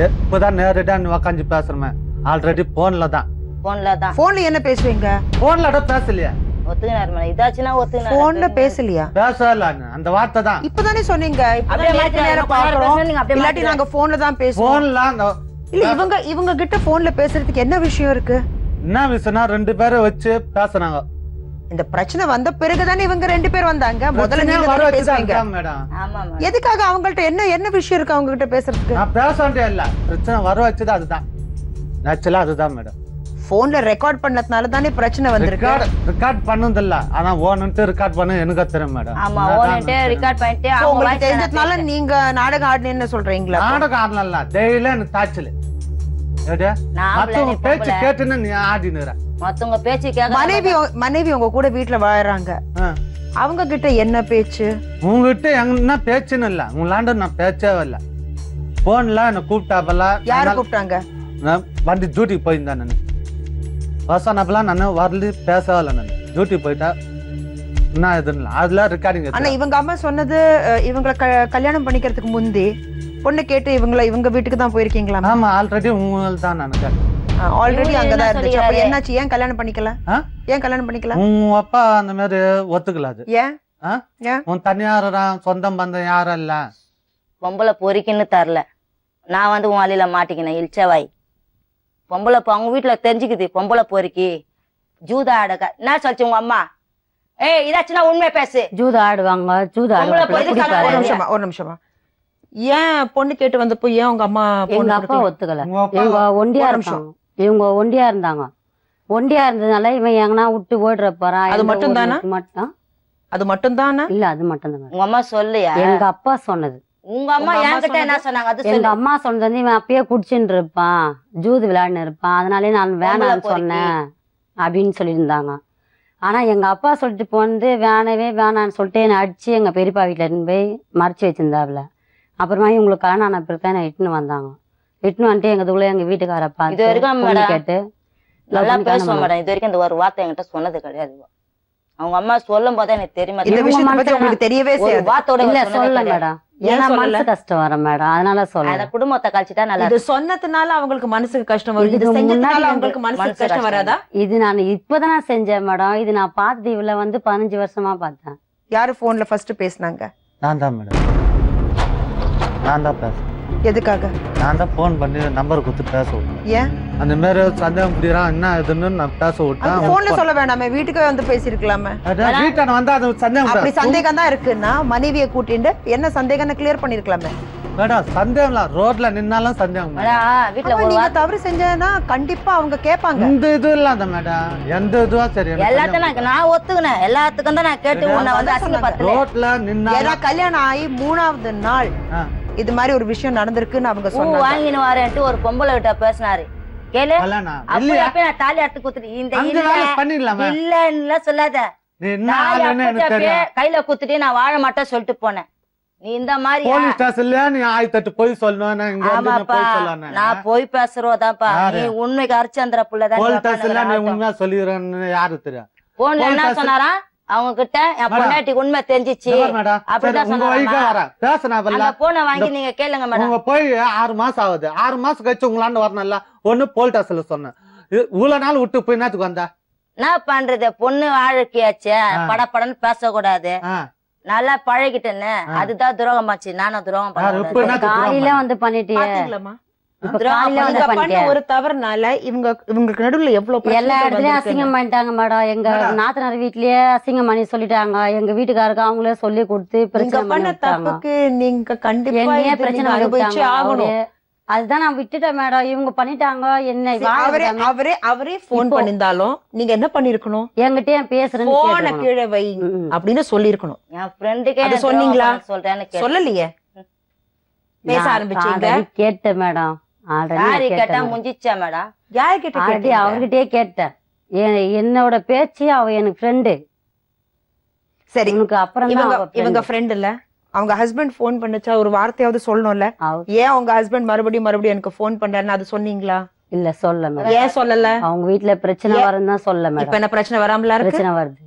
இப்பதான் நேரடியா உக்காந்து பேசுறேன். ஆல்ரெடி போன்ல தான். போன்ல தான். போன்ல என்ன பேசுவீங்க? போன்ல பேசலையா? ஒத்துக்கினாரு மேடம். இதாச்சுன்னா போன்ல ஒத்துக்கினாரு. பேசலையா? பேசல அந்த வார்த்தை தான். இப்பதானே சொன்னீங்க அப்படியே மாத்தி நேரம் பாக்குறோம். பாக்குறோம். நீங்க அப்படியே இல்லாட்டி நாங்க போன்ல தான் பேசுவோம். போன்ல அந்த இல்ல இவங்க கிட்ட போன்ல பேசுறதுக்கு என்ன விஷயம் இருக்கு? என்ன விஷயம்னா 2 பேரை வச்சு பேசுறாங்க. இந்த பிரச்சனை வந்த பிறகுதானே இவங்க 2 பேர் வந்தாங்க. முதல்ல நீங்க வர தானே வச்சுதான் பேசுவீங்க. இருக்காங்க மேடம். ஆமா மேடம். எதுக்காக அவங்கள்ட்ட என்ன விஷயம் இருக்கு அவங்க கிட்ட பேசுறதுக்கு? நான் பேச வேண்டிய இல்ல, பிரச்சனை வர வச்சது அதுதான். நேச்சுரலா அதுதான் மேடம். போன்ல ரெக்கார்ட் பண்ணதுனால தானே பிரச்சனை வந்திருக்கு. ரெக்கார்ட் பண்ணது இல்ல, ஆனா ஓன்ட்டு ரெக்கார்ட் பண்ண எனக்கு தெரியும் மேடம். ஆமா ஓன்ட்டு ரெக்கார்ட் பண்ணிட்டு அவங்க உங்களுக்கு வாய்ஸ் தெரிஞ்சதுனால நீங்க நாடகம் ஆடுனேன்னு சொல்றீங்களா? நாடகம் ஆடல, டெய்லியும் எனக்கு தாச்சல். மத்தவங்க பேச்சு கேட்டுன்னு நீ ஆடினுற. மத்தவங்க பேச்சு கேட்க மனைவி உங்க கூட வீட்டுல வாழறாங்க, அவங்க கிட்ட என்ன பேச்சு? உங்ககிட்ட என்ன பேச்சுன்னு இல்ல, உங்களாண்ட நான் பேச்சே இல்ல. போன்ல என்ன கூப்பிட்டாப்பல. யாரு கூப்பிட்டாங்க? நான் வண்டி டியூட்டிக்கு போயிருந்தேன். நான் வசனப்பெல்லாம் நான் வரல, பேசவில்லை. நான் டியூட்டி போயிட்டா என்ன எதுன்னு அதுல ரெக்கார்டிங். ஆனா இவங்க அம்மா சொன்னது இவங்களை கல்யாணம் பண்ணிக்கிறதுக்கு முந்தி பொண்ணு கேட்டு இவங்க வீட்டுக்கு தான் போயிருக்கீங்களா? ஆமா, ஆல்ரெடி உங்களுக்கு தான் நான் ஆல்ரெடி அங்கதான் இருந்துச்சு. அப்ப என்னாச்சு? ஏன் கல்யாணம் பண்ணிக்கல? ஏன் கல்யாணம் பண்ணிக்கல? உங்க அப்பா அந்த மாதிரி ஒத்துக்கல. அது ஏன்? உன் தனியாரா சொந்தம் பந்தம் யாரும் இல்ல. பொம்பளை பொறிக்குன்னு தரல, நான் வந்து உன் வழியில மாட்டிக்கினேன். இல்ச்சவாய் பொம்பளை அவங்க வீட்டுல தெரிஞ்சுக்குது. பொம்பளை பொறிக்கி ஜூதா ஆடக என்ன சொல்லிச்சு உங்க அம்மா? ஏய் இதாச்சுன்னா உண்மை பேசு. ஜூதா ஆடுவாங்க, ஜூதா ஒரு நிமிஷமா. ஏன் பொண்ணு கேட்டு வந்தப்போ ஏன் உங்க அம்மா? எங்க அப்பா ஒத்துக்கல. இவங்க ஒண்டியா இருக்காங்க, இவங்க ஒண்டியா இருந்தாங்க. ஒண்டியா இருந்ததுனால இவன் எங்கன்னா விட்டு ஓடுற போறான். அது மட்டும் தானா? அது மட்டும் தானா? இல்ல அது மட்டும் தான். உங்க அம்மா சொல்லையா? எங்க அப்பா சொன்னது. உங்க அம்மா என்கிட்ட என்ன சொன்னாங்க? அது எங்க அம்மா சொன்னது வந்து இவன் அப்பயே குடிச்சுட்டு இருப்பான், ஜூது விளையாடுன்னு இருப்பான், அதனாலே நான் வேணான்னு சொன்னேன் அப்படின்னு சொல்லியிருந்தாங்க. ஆனா எங்க அப்பா சொல்லிட்டு போனது வேணான்னு சொல்லிட்டு என்னை அடிச்சு எங்க பெரியப்பா வீட்டுல இருந்து போய் மறைச்சு வச்சிருந்தாப்புல. அப்புறமா இவங்களுக்கு கல்யாணம் ஆன பிறகு தான் இட்டுன்னு வந்தாங்க. இட்டுன்னு வந்துட்டு எங்க வீட்டுக்கார இது வரைக்கும் கேட்டு நல்லா பேசுவோம் மேடம். இது வரைக்கும் இந்த ஒரு வார்த்தை என்கிட்ட சொன்னது கிடையாது. அவங்க அம்மா சொல்லும் போதே எனக்கு தெரியுமா? தெரியவே வார்த்தையோட இல்ல சொல்ல மேடம். ஏன்னா மனசு கஷ்டம் வரும் மேடம், அதனால சொல்ல. குடும்பத்தை கழிச்சுட்டா நல்லா. இது சொன்னதுனால அவங்களுக்கு மனசுக்கு கஷ்டம் வரும். இது செஞ்சதுனால அவங்களுக்கு மனசுக்கு கஷ்டம் வராதா? இது நான் இப்பதான் செஞ்சேன் மேடம். இது நான் பார்த்து இவ்வளவு வந்து 15 வருஷமா பார்த்தேன். யாரு போன்ல ஃபர்ஸ்ட் பேசினாங்க? நான் தான் மேடம். நான் தான் பேசுறேன். எதுக்காக? நான் தான் போன் பண்ணி நம்பர் கொடுத்து பேச விட்டேன். ஏன் அந்த மாதிரி சந்தேகம் புரியுறான் என்ன இதுன்னு நான் பேச விட்டேன். போன்ல சொல்ல வேண்டாமே, வீட்டுக்கு வந்து பேசிருக்கலாமே. வீட்டான வந்தா அது சந்தேகம். அப்படி சந்தேகம் தான் இருக்குன்னா மனைவியை கூட்டிட்டு என்ன சந்தேகம்னு கிளியர் பண்ணிருக்கலாமே மேடம். சந்தேகம் ரோட்ல நின்னாலும் சந்தேகம். வீட்டுல நீங்க தவறு செஞ்சா கண்டிப்பா அவங்க கேட்பாங்க. இந்த இது இல்லாத மேடம், எந்த இதுவா சரி எல்லாத்தையும் நான் ஒத்துக்கினேன். எல்லாத்துக்கும் தான் நான் கேட்டு உன்னை வந்து அசிங்கப்படுத்தல. ரோட்ல நின்னா கல்யாணம் ஆகி 3வது நாள் இது மாதிரி ஒரு விஷயம் நடந்திருக்குன்னு அவங்க சொன்னாங்க. வாங்கினு வரேன்ட்டு ஒரு பொம்பளை கிட்ட பேசினாரு. கேளு, அப்ப நான் தாலி அட்டு குத்துட்டு இந்த இல்ல சொல்லாத. கையில குத்துட்டு நான் வாழ மாட்டேன் சொல்லிட்டு போனேன். நீ இந்த மாதிரி போலீஸ் ஸ்டேஷன்ல நீ 1008 போய் சொல்லணும். நான் போய் பேசுறோதாப்பா. நீ உண்மைக்கு அரிச்சந்திர புள்ளதான். போலீஸ் ஸ்டேஷன்ல நீ உண்மையா சொல்லிடுறேன்னு யாரு தெரியும்? போன்ல என்ன சொன்னாரா அவங்க கிட்ட? என் பொண்டாட்டி உண்மை தெரிஞ்சிச்சு அப்படிதான் சொன்னாங்க. போனை வாங்கி நீங்க கேளுங்க மேடம். போய் 6 மாசம் ஆகுது. 6 மாசம் கழிச்சு உங்களாண்டு வரணும்ல. ஒண்ணு போலீஸ் ஸ்டேஷன்ல சொன்னேன். இவ்வளவு நாள் விட்டு போய் என்னத்துக்கு வந்தா? என்ன பண்றது? பொண்ணு வாழ்க்கையாச்சு, படப்படன்னு பேசக்கூடாது. நல்லா பழகிட்டேன்னு அதுதான் துரோகமாச்சு. நானும் துரோகம் பண்ணேன். காலையில வந்து பண்ணிட்டேன். ஒரு தவறுனால இவங்களுக்கு நடுவுல எவ்வளவு எல்லா இடத்துலயும் அசிங்கம் பண்ணிட்டாங்க மேடம். எங்க நாத்தனார் வீட்லயே அசிங்கம் பண்ணி சொல்லிட்டாங்க. எங்க வீட்டுக்காருக்கு அவங்களே சொல்லி கொடுத்து பிரச்சனை தப்புக்கு நீங்க கண்டிப்பா பிரச்சனை அனுபவிச்சு ஆகணும். அதுதான் நான் விட்டுட்டேன் மேடம். இவங்க பண்ணிட்டாங்க. என்ன அவரே போன் பண்ணிருந்தாலும் நீங்க என்ன பண்ணிருக்கணும்? என்கிட்ட பேசுறேன் போன கீழே வை அப்படின்னு சொல்லி இருக்கணும். என் ஃப்ரெண்டுக்கே சொன்னீங்களா? சொல்றேன்னு சொல்லலையே. பேச ஆரம்பிச்சீங்க. கேட்டேன் மேடம். யாரு கேட்டா முடிஞ்சிச்சா மேடம்? யாரு கேட்ட? அவர்கிட்டயே கேட்டேன். என்னோட பேச்சு அவ எனக்கு ஃப்ரெண்டு. சரி, உனக்கு அப்புறம் இவங்க ஃப்ரெண்ட் இல்ல, அவங்க ஹஸ்பண்ட் போன் பண்ணுச்சா? ஒரு வார்த்தையாவது சொல்லணும்ல. ஏன் உங்க ஹஸ்பண்ட் மறுபடியும் எனக்கு போன் பண்றாருன்னு அது சொன்னீங்களா? இல்ல சொல்ல மேடம். ஏன் சொல்லல? அவங்க வீட்டுல பிரச்சனை வரும்னு தான் சொல்ல மேடம். இப்ப என்ன பிரச்சனை வராமல இருக்கு? பிரச்சனை வருது.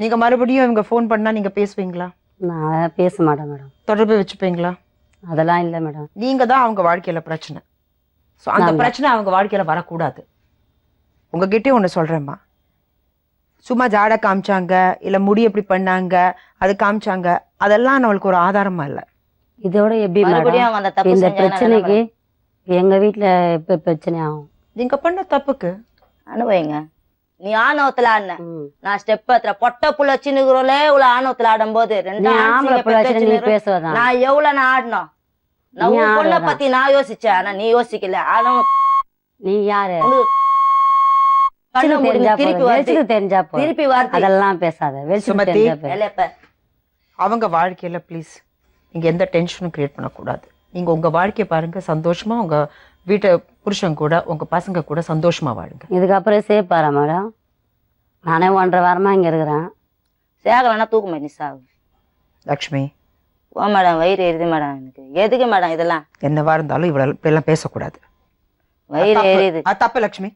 நீங்க மறுபடியும் இவங்க போன் பண்ணா நீங்க பேசுவீங்களா? நான் பேச மாட்டேன் மேடம். தொடர்பு வச்சுப்பீங்களா? அதெல்லாம் இல்ல மேடம். நீங்க தான் அவங்க வாழ்க்கையில பிரச்சனை. அந்த பிரச்சனை அவங்க வாழ்க்கையில வரக்கூடாது. உங்ககிட்டயே ஒண்ணு சொல்றேம்மா, சும்மா ஜாடை காமிச்சாங்க இல்ல முடி எப்படி பண்ணாங்க அது காமிச்சாங்க, அதெல்லாம் நம்மளுக்கு ஒரு ஆதாரமா இல்ல. இதோட எப்படி மறுபடியும் அவங்க அந்த மேடம் தப்பு இந்த செஞ்சாங்கன்னா பிரச்சனைக்கு எங்க வீட்டுல எப்ப பிரச்சனை ஆகும்? நீங்க பண்ண தப்புக்கு அனுபவிங்க. நீ ஆணவத்துல ஆடின, நான் ஸ்டெப் ஏத்துற பொட்ட புள்ள வச்சுன்னுக்குறோலே இவ்வளவு ஆணவத்துல ஆடும் போது நீ ஆம்பளை பிள்ளை வச்சுட்டு நீ பேசுவதான் நான் எவ்வளவு நான் ஆடணும். நான் நீ உன் பொண்ணை ஆடுறதா? பத்தி நான் யோசிச்சேன், ஆனா நீ யோசிக்கல. ஆனா நீ யாரு? கண்ணு வெளிச்சத்துக்கு மூடி தெரிஞ்சா திருப்பி போதும், வருது. வெளிச்சத்துக்கு தெரிஞ்சா போதும். திருப்பி வார்த்தை அதெல்லாம் பேசாத, வெளிச்சத்துக்கு சுமதி. தெரிஞ்சா போதும். வேலைப்ப அவங்க வாழ்க்கையில ப்ளீஸ் நீங்க எந்த டென்ஷனும் கிரியேட் பண்ணக்கூடாது. நீங்க உங்க வாழ்க்கையை பாருங்க, சந்தோஷமா உங்க வீட்டை புருஷன் கூட உங்க பசங்க கூட சந்தோஷமா வாழுங்க. இதுக்கப்புறம் சேப்பாரா மேடம்? நானே 1.5 வாரமா இங்க இருக்கிறேன். சேகலன்னா தூக்கு மாதிரி சாகு. லக்ஷ்மி, ஓ மேடம் வயிறு எரியுது மேடம் எனக்கு. எதுக்கு மேடம் இதெல்லாம்? என்னவா இருந்தாலும் இவ்வளவு இப்பெல்லாம் பேசக்கூடாது. வயிறு எரியுது. அது தப்பு லக்ஷ்மி.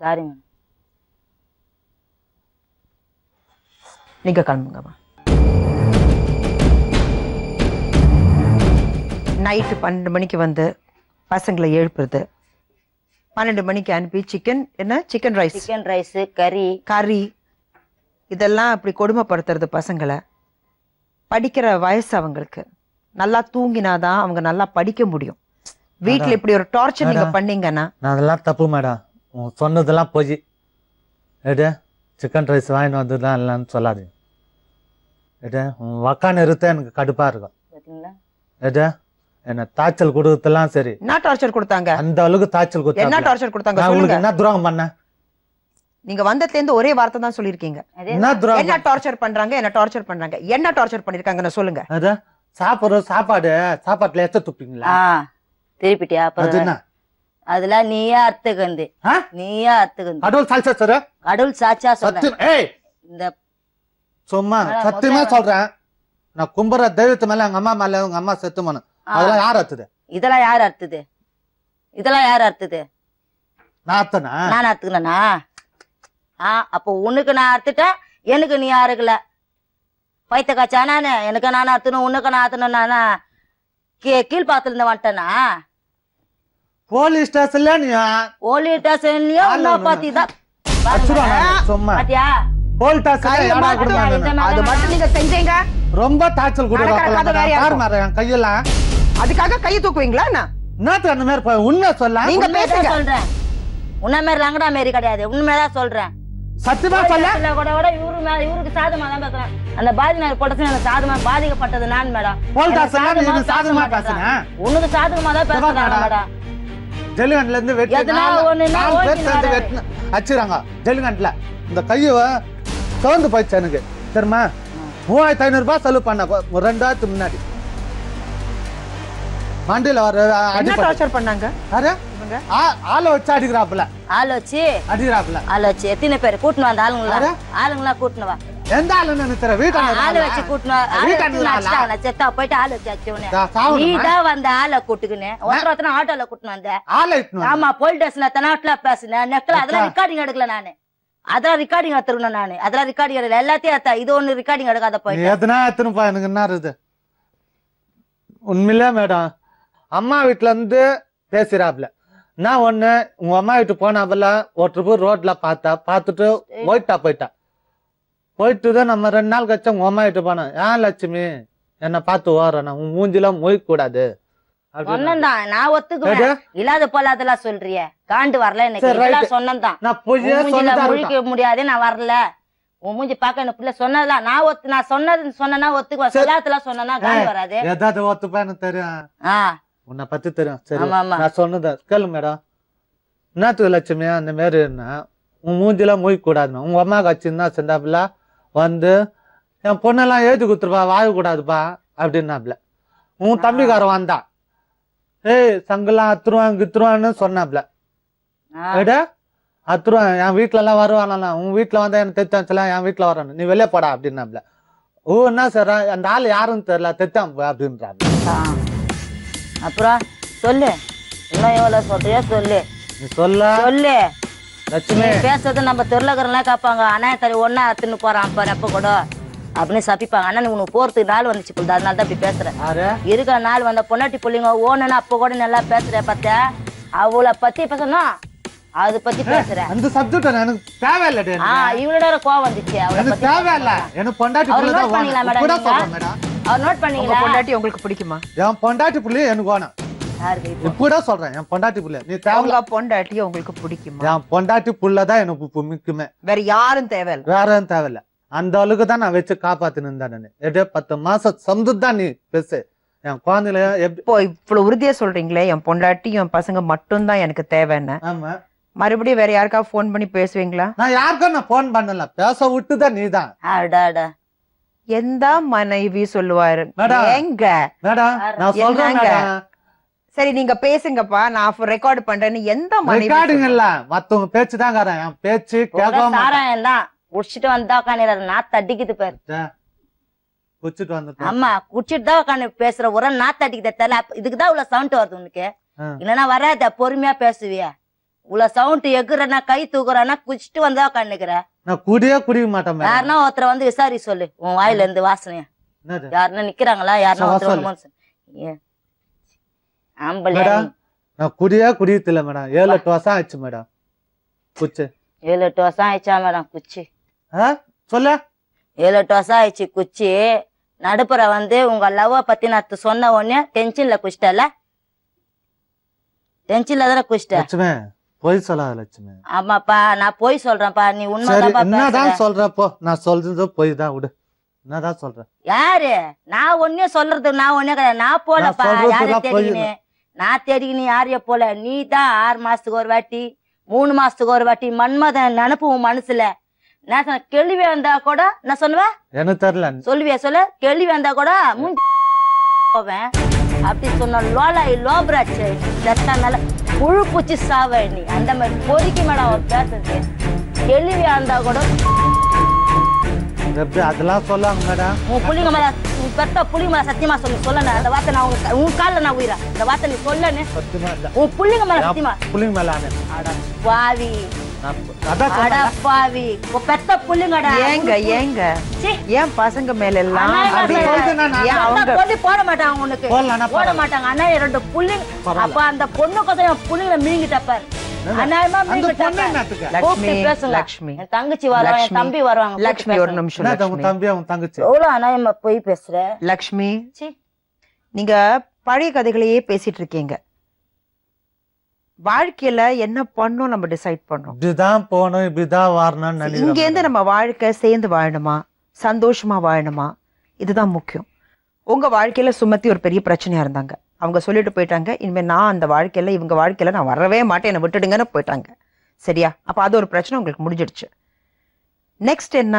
Sorry madam. நீங்க கிளம்புங்கம்மா. நைட்டு 12 மணிக்கு வந்து பசங்களை எழுப்புறது, 12 மணிக்கு அனுப்பி சிக்கன் ரைஸ் சிக்கன் ரைஸ் கறி இதெல்லாம் அப்படி கொடுமைப்படுத்துறது பசங்களை. படிக்கிற வயசு அவங்களுக்கு. நல்லா தூங்கினாதான் அவங்க நல்லா படிக்க முடியும். வீட்டுல இப்படி ஒரு டார்ச்சர் நீங்க பண்ணீங்கன்னா நான் அதெல்லாம் தப்பு மேடம். உன் சொன்னதெல்லாம் போய் எடு சிக்கன் ரைஸ் வாங்கிட்டு வந்துதான் இல்லைன்னு சொல்லாது. எடு உன் உக்கான்னு இருத்த எனக்கு கடுப்பா இருக்கும். பாத்தீங்களா? எடு என்ன தாய்ச்சல் கொடுத்தெல்லாம் சரி. என்ன டார்ச்சர் கொடுத்தாங்க? அந்த அளவுக்கு தாய்ச்சல் என்ன கொடுத்தாங்க. டார்ச்சர் கொடுத்தாங்க நான் உங்களுக்கு சொல்லுங்க. என்ன துரோகம் பண்ண? நீங்க வந்ததுல இருந்து ஒரே வார்த்தை தான் சொல்லிருக்கீங்க. என்ன துரோகம்? என்ன டார்ச்சர் பண்றாங்க, என்ன டார்ச்சர் பண்றாங்க, என்ன டார்ச்சர் பண்ணிருக்காங்கன்னு சொல்லுங்க. அது சாப்பிடுற சாப்பாட்டுல எச்ச துப்பீங்களா? திருப்பிட்டியா? அது அப்புறம் என்ன? அதெல்லாம் நீயா அர்த்தகந்து ஆ? நீயா அர்த்தகந்து கடவுள் சாட்சா சார். கடவுள் சாட்சா சொல்ற. சத்தியம். ஏய் இந்த சும்மா மேடம், சத்தியமா முதல்ல சொல்றேன். நான் கும்புற தெய்வத்து மேல எங்க அம்மா மேல உங்க அம்மா செத்துமானு அதெல்லாம் யார் அத்துது? இதெல்லாம் யார் அர்த்தது? இதெல்லாம் யார் அர்த்தது? நான் அத்தனா? நான் அர்த்துக்கணா? அப்போ உனக்கு நான் அர்த்துட்டேன், எனக்கு நீ யாருக்கல பைத்த காய்ச்சா நானு? எனக்கு நான் அர்த்தணும், உனக்கு நான் அர்த்தணும். நானா கீழ்பாத்துல இருந்து வந்துட்டேனா? போலீஸ் ஸ்டேஷன்ல நீ போலீஸ் ஸ்டேஷன்லயும் உன்ன பாத்திதான் சும்மா பாத்தியா? போலீஸ் ஸ்டேஷன்ல அது மட்டும் நீங்க செஞ்சீங்க. ரொம்ப தாச்சல் நடக்கிற கதை வேறயா இருக்கும். கொடுக்குறேன் கையெல்லாம். அதுக்காக கையை தூக்குவீங்களா என்ன? என்னத்துக்கு அந்த மாதிரி உண்மை சொல்ல? நீங்க உண்மைதான் பேசுங்க. சொல்றேன். உன்ன மாதிரி லங்கடா மாரி கிடையாது, உண்மைதான் சொல்றேன். சத்தியமா சொல்ல? கூட இவருக்கு சாதமா தான் பேசுறேன். அந்த பாதினார் போட்டது எனக்கு சாதமா பாதிக்கப்பட்டது நான் மேடம். போலீஸ் எனக்கு ஸ்டேஷன்ல நீ சாதமா பேச பேசுன? மாட்டேன். உனக்கு சாதகமா தான் பேசுறேன் மேடம். ஜெலிகண்ட்ல இருந்து வெட்டி எதுனா ஒண்ணுன்னா நாலு பேர் ஓடின்னு சேர்ந்து வராது. வெட்டின அச்சுறாங்க ஜெலிகண்ட்ல. இந்த கைய சோர்ந்து போயிடுச்சு எனக்கு தெரியுமா? 3500 ரூபாய் செலவு பண்ண 2 வாரத்துக்கு முன்னாடி. மண்டியில வர என்ன டார்ச்சர் பண்ணாங்க? ஆளை வச்சு அடிக்கிறாப்புல. ஆள் வச்சு அடிக்கிறாப்புல. ஆள் வச்சு எத்தனை பேர் கூட்டினு வந்த ஆளுங்களா கூட்டினு வா. எந்த ஆளுன்னு எனக்கு தெரியல. வீட்டான ஆளு வச்சு கூட்டினு செத்தா போயிட்டு ஆளு வச்சு அடிச்சவனே நீ தான் வந்த ஆளை கூட்டுக்குன்னு ஒருத்தன ஆட்டோல கூட்டினு வந்த. ஆளை இட்டுனு ஆமா போலீஸ் ஸ்டேஷன்ல தனாட்ல பேசுனேன் நெக்ல அதெல்லாம் ரெக்கார்டிங் எடுக்கல நானு. அதெல்லாம் ரெக்கார்டிங் எடுத்துருக்கணும் நானு. அதெல்லாம் ரெக்கார்டிங் எடுக்கல, எல்லாத்தையும் எடுத்தா. இது ஒண்ணு ரெக்கார்டிங் எடுக்காத போயிட்டு எதுனா எத்தனைப்பா எனக்கு என்ன இருக்குது உண்மையிலே மேடம். அம்மா வீட்டுல இருந்து பேசுறாப்புல. நான் ஒண்ணு உங்க அம்மா வீட்டு போனாப்புல ஒரு ட்ரிப்பு ரோட்ல பார்த்துட்டு போயிட்டா. போயிட்டு தான் நம்ம 2 நாள் கழிச்சு உங்க அம்மா வீட்டு போனேன். ஏன் லட்சுமி என்ன பார்த்து ஓடுறேன், உன் மூஞ்சிலாம் மொய்க்க கூடாது சொன்னதான். நான் ஒத்துக்குவேன், இல்லாத போல அதெல்லாம் சொல்றிய காண்டு வரல எனக்கு சொன்னதான். நான் பொய்யே முழிக்க முடியாது, நான் வரல. உன் மூஞ்சி பாக்க எனக்கு பிள்ளை சொன்னதெல்லாம் நான் சொன்னா ஒத்துக்குவேன். சொல்லாதெல்லாம் சொன்னா காண்டு வராது. ஏதாவது ஒத்துப்பேன்னு தெரியும், உன்னை பத்தி தெரியும். சரி நான் சொன்னது கேளு மேடம். என்னத்துக்கு லட்சுமி அந்த மாரி உன் மூஞ்சிலாம் மொய்க்க கூடாதுன்னு உங்க அம்மா கட்சின்னா செஞ்சாப்புல வந்து என் பொண்ணெல்லாம் ஏற்றி குத்துருப்பா வாழக்கூடாதுப்பா அப்படின்னாப்புல. உன் தம்பிக்காரன் வந்தான். ஏய் சங்கெல்லாம் அத்துருவான்னு சொன்னாப்புல. ஏடா அத்துருவான் என் வீட்டுல எல்லாம் வருவானா, உன் வீட்டுல வந்தா எனக்கு தெத்தாச்சுலாம் என் வீட்டுல வரணும், நீ வெளியே போடா அப்படின்னாப்புல. ஓ என்ன சார் அந்த ஆள் யாருன்னு தெரியல தெத்தான் அப்படின்றாங்க. அப்புறம் சொல்லு, இன்னும் எவ்வளவு சொல்றியோ சொல்லு. நீ சொல்லு லட்சுமி. பேசுறது நம்ம தெருலகரெல்லாம் கேட்பாங்க. அண்ணா தரி ஒன்னா அத்துன்னு போறான் பாரு அப்ப கூட அப்படின்னு சப்பிப்பாங்க. அண்ணா உனக்கு போறதுக்கு நாள் வந்துச்சு போகுது, அதனால தான் இப்படி பேசுறேன். இருக்கிற நாள் வந்த பொன்னாட்டி பிள்ளைங்க ஓணுன்னு அப்ப கூட நல்லா பேசுற பார்த்த அவளை பத்தி பேசணும். அதை பத்தி பேசுறேன். அந்த சப்ஜெக்ட் எனக்கு தேவையில்லடி. இவனோட கோவம் வந்துச்சு. எனக்கு தேவையில்ல. எனக்கு பொண்டாட்டி புள்ள தான் வேணும். கூட சொல்றேன் மேடம். அவர் நோட் பண்ணீங்களா? பொண்டாட்டி உங்களுக்கு பிடிக்குமா? என் பொண்டாட்டி புள்ள எனக்கு வேணும். கூட சொல்றேன் என் பொண்டாட்டி புள்ள. நீ தேவை பொண்டாட்டி உங்களுக்கு பிடிக்குமா? என் பொண்டாட்டி புள்ள தான் எனக்கு முக்கியமே. வேற யாரும் தேவையில்ல. வேற யாரும் தேவையில்ல. அந்த அளவுக்கு தான் நான் வச்சு காப்பாத்தின்னு இருந்தேன் நானு. எப்படியே 10 மாசம் சம்துதான் நீ பேசு. என் குழந்தைல இப்போ இவ்வளவு உறுதியா சொல்றீங்களே என் பொண்டாட்டி என் பசங்க மட்டும் தான் எனக்கு தேவைன்னு. ஆமா. மறுபடியும் வேற யாருக்காவது போன் பண்ணி பேசுவீங்களா? நான் யாருக்கும் நான் போன் பண்ணல. பேச விட்டுதான் நீதான். எந்த மனைவி சொல்லுவாரு எங்க மேடம் நான் சொல்றேன். சரி நீங்க பேசுங்கப்பா நான் ரெக்கார்ட் பண்றேன்னு எந்த மனைவி? ரெக்கார்டிங் இல்ல மத்தவங்க பேச்சு தான் காரன். என் பேச்சு கேட்காம குடிச்சிட்டு வந்தா உட்காந்து நாத்து அடிக்குது பேரு. குடிச்சிட்டு வந்து ஆமா குடிச்சிட்டு தான் உட்காந்து பேசுற ஒரு நாத்து அடிக்குது தெரியல. இதுக்குதான் இவ்வளவு சவுண்ட் வருது உனக்கு. இல்லன்னா வராத பொறுமையா பேசுவியா? இவ்வளவு சவுண்ட் எகுறனா கை தூக்குறனா குடிச்சிட்டு வந்தா உட்காந்துக்கிற. நான் குடிக்க மாட்டேன். யாருன்னா ஒருத்தர் வந்து விசாரி சொல்லு உன் வாயில இருந்து வாசனையா. யாருன்னா நிக்கிறாங்களா? யாருன்னா ஒருத்தர் ஆம்பளை. நான் குடியத்தில்ல மேடம். 7-8 வருஷம் ஆயிடுச்சு மேடம் குச்சி. 7-8 வருஷம் ஆயிடுச்சா மேடம் குச்சி? சொல்ல 7-8 வருஷம் ஆயிடுச்சு குச்சி. நடுப்புற வந்து உங்க லவ்வ பத்தி நான் சொன்ன உடனே டென்ஷன்ல குச்சிட்டல. டென்ஷன்ல தானே குச்சிட்டேன். பொய் சொல்லாத லட்சுமி. ஆமாப்பா நான் பொய் சொல்றேன்ப்பா. நீ உண்மைதான் சொல்றப்போ நான் சொல்றது பொய் தான். விடு. என்னதான் சொல்றேன்? யாரு நான் ஒன்னே சொல்றது? நான் ஒன்னே கிடையாது. நான் போலப்பா. யாரு தெரியுன்னு நான் தெரியும். யாரைய போல நீ தான் 6 மாசத்துக்கு ஒரு வாட்டி 3 மாசத்துக்கு ஒரு வாட்டி மன்மதன் நினப்பு உன் மனசுல. நான் கேள்வி வந்தா கூட நான் சொல்லுவேன். எனக்கு தெரியல. சொல்லுவியா? சொல்ல கேள்வி வந்தா கூட போவேன் அப்படி சொன்ன. லோபராச்சு செத்தானால புழு பூச்சி சாவ நீ. அந்த மாதிரி பொறுக்கி மேடம் அவர் பேசுறது. கேள்வி வந்தா கூட அதெல்லாம் சொல்லாங்க மேடம். உன் புள்ளிங்க மேல பெத்த புள்ளிங்க மேல சத்தியமா சொல்லு. சொல்ல அந்த வார்த்தை நான் உன் காலில் நான் உயிரா இந்த வார்த்தை நீ சொல்லு. உன் புள்ளிங்க மேல சத்தியமா புள்ளிங்க மேல பாவி பாவி பெத்த புள்ளிங்கடா. ஏங்க ஏன் பசங்க மேல எல்லாம் போட மாட்டாங்க உனக்கு போட மாட்டாங்க. ஆனா 2 புள்ளிங்க அப்ப அந்த பொண்ணு கொஞ்சம் புள்ளிங்களை மீங்கிட்டப்பாரு. லட்சுமி தங்கச்சி வருவாங்க தம்பி வருவாங்க. லட்சுமி ஒரு நிமிஷம். தம்பி அவன் தங்கச்சி எவ்வளவு அநாயமா போய் பேசுற லட்சுமி. நீங்க பழைய கதைகளையே பேசிட்டு இருக்கீங்க. வாழ்க்கையில என்ன பண்ணணும் நம்ம டிசைட் பண்ணோம். இப்படிதான் போகணும் இப்படிதான் வரணும். இங்க இருந்து நம்ம வாழ்க்கை சேர்ந்து வாழணுமா சந்தோஷமா வாழணுமா இதுதான் முக்கியம். உங்க வாழ்க்கையில சுமத்தி ஒரு பெரிய பிரச்சனையா இருந்தாங்க. அவங்க சொல்லிட்டு போயிட்டாங்க இனிமே நான் அந்த வாழ்க்கையில இவங்க வாழ்க்கையில நான் வரவே மாட்டேன் என்னை விட்டுடுங்கன்னு போயிட்டாங்க. சரியா? அப்ப அது ஒரு பிரச்சனை உங்களுக்கு முடிஞ்சிடுச்சு. நெக்ஸ்ட் என்ன?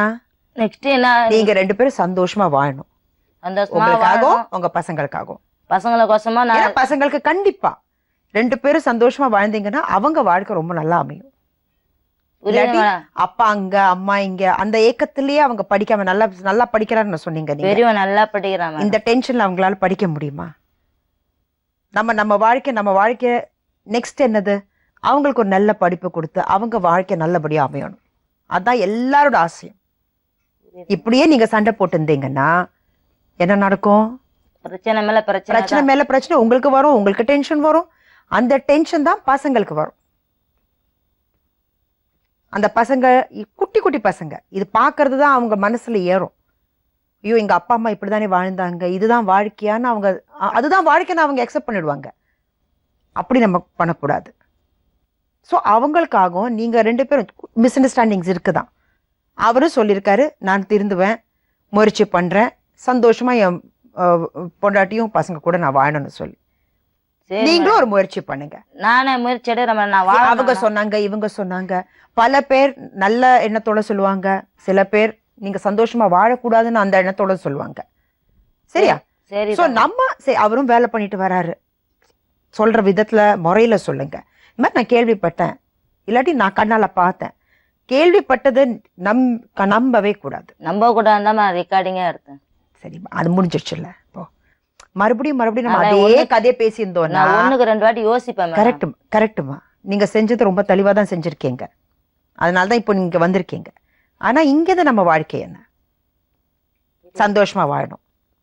நீங்க 2 பேரும் சந்தோஷமா வாழணும். உங்களுக்காகவும் உங்க பசங்களுக்காகவும். பசங்களுக்கு கண்டிப்பா 2 பேரும் சந்தோஷமா வாழ்ந்தீங்கன்னா அவங்க வாழ்க்கை ரொம்ப நல்லா அமையும். இல்லாட்டி அப்பா அங்க அம்மா இங்க அந்த ஏக்கத்திலேயே அவங்க படிக்காம நல்லா படிக்கிறான்னு சொன்னீங்க. நல்லா படிக்கிறாங்க. இந்த டென்ஷன்ல அவங்களால படிக்க முடியுமா? நம்ம வாழ்க்கை நெக்ஸ்ட் என்னது? அவங்களுக்கு ஒரு நல்ல படிப்பு கொடுத்து அவங்க வாழ்க்கை நல்லபடியா அமையணும். அதான் எல்லாரோட ஆசையும். இப்படியே நீங்க சண்டை போட்டு இருந்தீங்கன்னா என்ன நடக்கும்? பிரச்சனை மேல பிரச்சனை உங்களுக்கு வரும். உங்களுக்கு டென்ஷன் வரும். அந்த டென்ஷன் தான் பசங்களுக்கு வரும். அந்த பசங்க குட்டி குட்டி பசங்க இது பாக்குறது தான் அவங்க மனசுல ஏறும். ஐயோ எங்க அப்பா அம்மா இப்படிதானே வாழ்ந்தாங்க இதுதான் வாழ்க்கையான்னு அவங்க அதுதான் வாழ்க்கைன்னு அவங்க அக்செப்ட் பண்ணிடுவாங்க. அப்படி நம்ம பண்ணக்கூடாது. ஸோ அவங்களுக்காகவும் நீங்க 2 பேரும் மிஸ் அண்டர்ஸ்டாண்டிங்ஸ் இருக்குதான். அவரும் சொல்லியிருக்காரு நான் திருந்துவேன் முயற்சி பண்றேன் சந்தோஷமா என் பொண்டாட்டியும் பசங்க கூட நான் வாழணும்னு சொல்லி நீங்களும் ஒரு முயற்சி பண்ணுங்க. நானே முயற்சி அவங்க சொன்னாங்க இவங்க சொன்னாங்க. பல பேர் நல்ல எண்ணத்தோட சொல்லுவாங்க. சில பேர் நீங்க சந்தோஷமா வாழக்கூடாதுன்னு அந்த எண்ணத்தோட சொல்லுவாங்க. சரியா? சரி. அவரும் வேலை பண்ணிட்டு வராரு. சொல்ற விதத்துல முறையில சொல்லுங்க. இந்த மாதிரி நான் கேள்விப்பட்டேன் இல்லாட்டி நான் கண்ணால பார்த்தேன். கேள்விப்பட்டது நம்பவே கூடாது. நம்ப கூடாது ரெக்கார்டிங்கா எடுத்தேன். சரி அது முடிஞ்சிடுச்சுல்ல. இப்போ மறுபடியும் நம்ம அதே கதையை பேசியிருந்தோம். 1-2 வாட்டி யோசிப்பேன். கரெக்டுமா. நீங்க செஞ்சது ரொம்ப தெளிவா தான் செஞ்சிருக்கீங்க. அதனாலதான் இப்போ நீங்க வந்திருக்கீங்க. ஆனா இங்கதான் நம்ம வாழ்க்கை என்ன? சந்தோஷமா வாழணும்.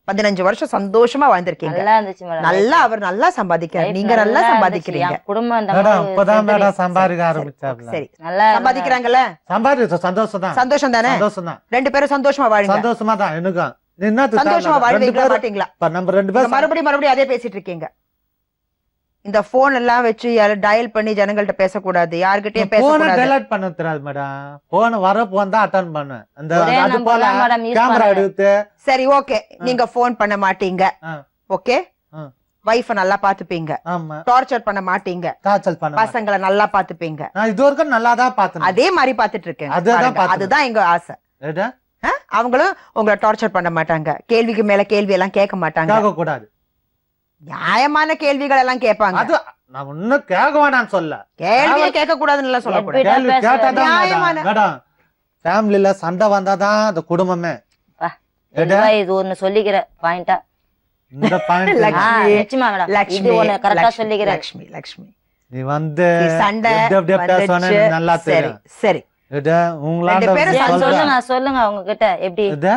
15 வருஷம் சந்தோஷமா வாழ்ந்திருக்கீங்க. நல்லா இருந்துச்சு மேடம். நல்லா அவர் நல்லா சம்பாதிக்கிறார், Life நீங்க நல்லா இருந்துச்சு. சம்பாதிக்கிறீங்க. என் குடும்பம் இந்த மேடம் மாதிரி இப்பதான் settle மேடம் சம்பாதிக்க ஆரம்பிச்சாப்ல. சரி, நல்லா சம்பாதிக்கிறாங்கல்ல, சம்பாதிச்ச சந்தோஷம் தான். சந்தோஷம் தானே? சந்தோஷம் தான். 2 பேரும் சந்தோஷமா வாழுங்க. சந்தோஷமா தான் எனக்கும். நீ என்ன சந்தோஷமா வாழ்வீங்களா மாட்டீங்களா? நம்ம 2 பேரும் மறுபடியும் அதே பேசிட்டு இருக்கீங்க. இந்த போன் எல்லாம் வச்சு டயல் பண்ணி ஜனங்கள்ட்ட பேசக்கூடாது, யார்கிட்டயும் போன பேசக்கூடாது. டெலீட் பண்ண தெரியாது மேடம். போன் வர போன் தான் அட்டெண்ட் பண்ணு. அந்த ஒரே அது number போல தான் madam use கேமரா பண்றேன். எடுத்து சரி, ஓகே, நீங்க போன் பண்ண மாட்டீங்க. ஆ. ஓகே, ஆ. வைஃப நல்லா பாத்துப்பீங்க, ஆமா டார்ச்சர் பண்ண மாட்டீங்க, காய்ச்சல் பண்ண மாட்டேன். பசங்களை நல்லா பாத்துப்பீங்க. நான் இது வரைக்கும் நல்லா தான் பார்த்தேன். அதே மாதிரி பாத்துட்டு இருக்கேன். அதுதான் பாருங்க, பாத்துட்டு அதுதான் எங்க ஆசை. ஏடா அவங்களும் உங்களை டார்ச்சர் பண்ண மாட்டாங்க, கேள்விக்கு மேல கேள்வி எல்லாம் கேட்க மாட்டாங்க, கேட்க கூடாது. நியாயமான கேள்விகள் எல்லாம் கேட்பாங்க. அது நான் ஒன்னும் கேட்க வேணாம்னு சொல்ல. கேள்வியே கேட்க கூடாதுன்னு சொல்லக்கூடாது. எப்படி கேள்வி பேசுறது? கேட்டாதான் நியாயமான- மேடம் ஃபேமிலில சண்டை வந்தாதான் அந்த குடும்பமே. இதுவா இது ஒண்ணு சொல்லிக்கிற பாயிண்டா. இந்த பாயிண்ட் லக்ஷ்மி, நிச்சயமா மேடம். இது லக்ஷ்மி, ஒண்ணு கரெக்டா லக்ஷ்மி, சொல்லிக்கிற. லக்ஷ்மி, லக்ஷ்மி, நீ வந்து சண்டை எப்படி பேசுவானே வந்துச்சு. எனக்கு நல்லா சரி, தெரியும். சரி, ஏடா உங்களாண்ட 2 பேரும் சொல்றேன். சொல்லுங்க சொல்லுங்க அவங்க கிட்ட எப்படி. ஏடா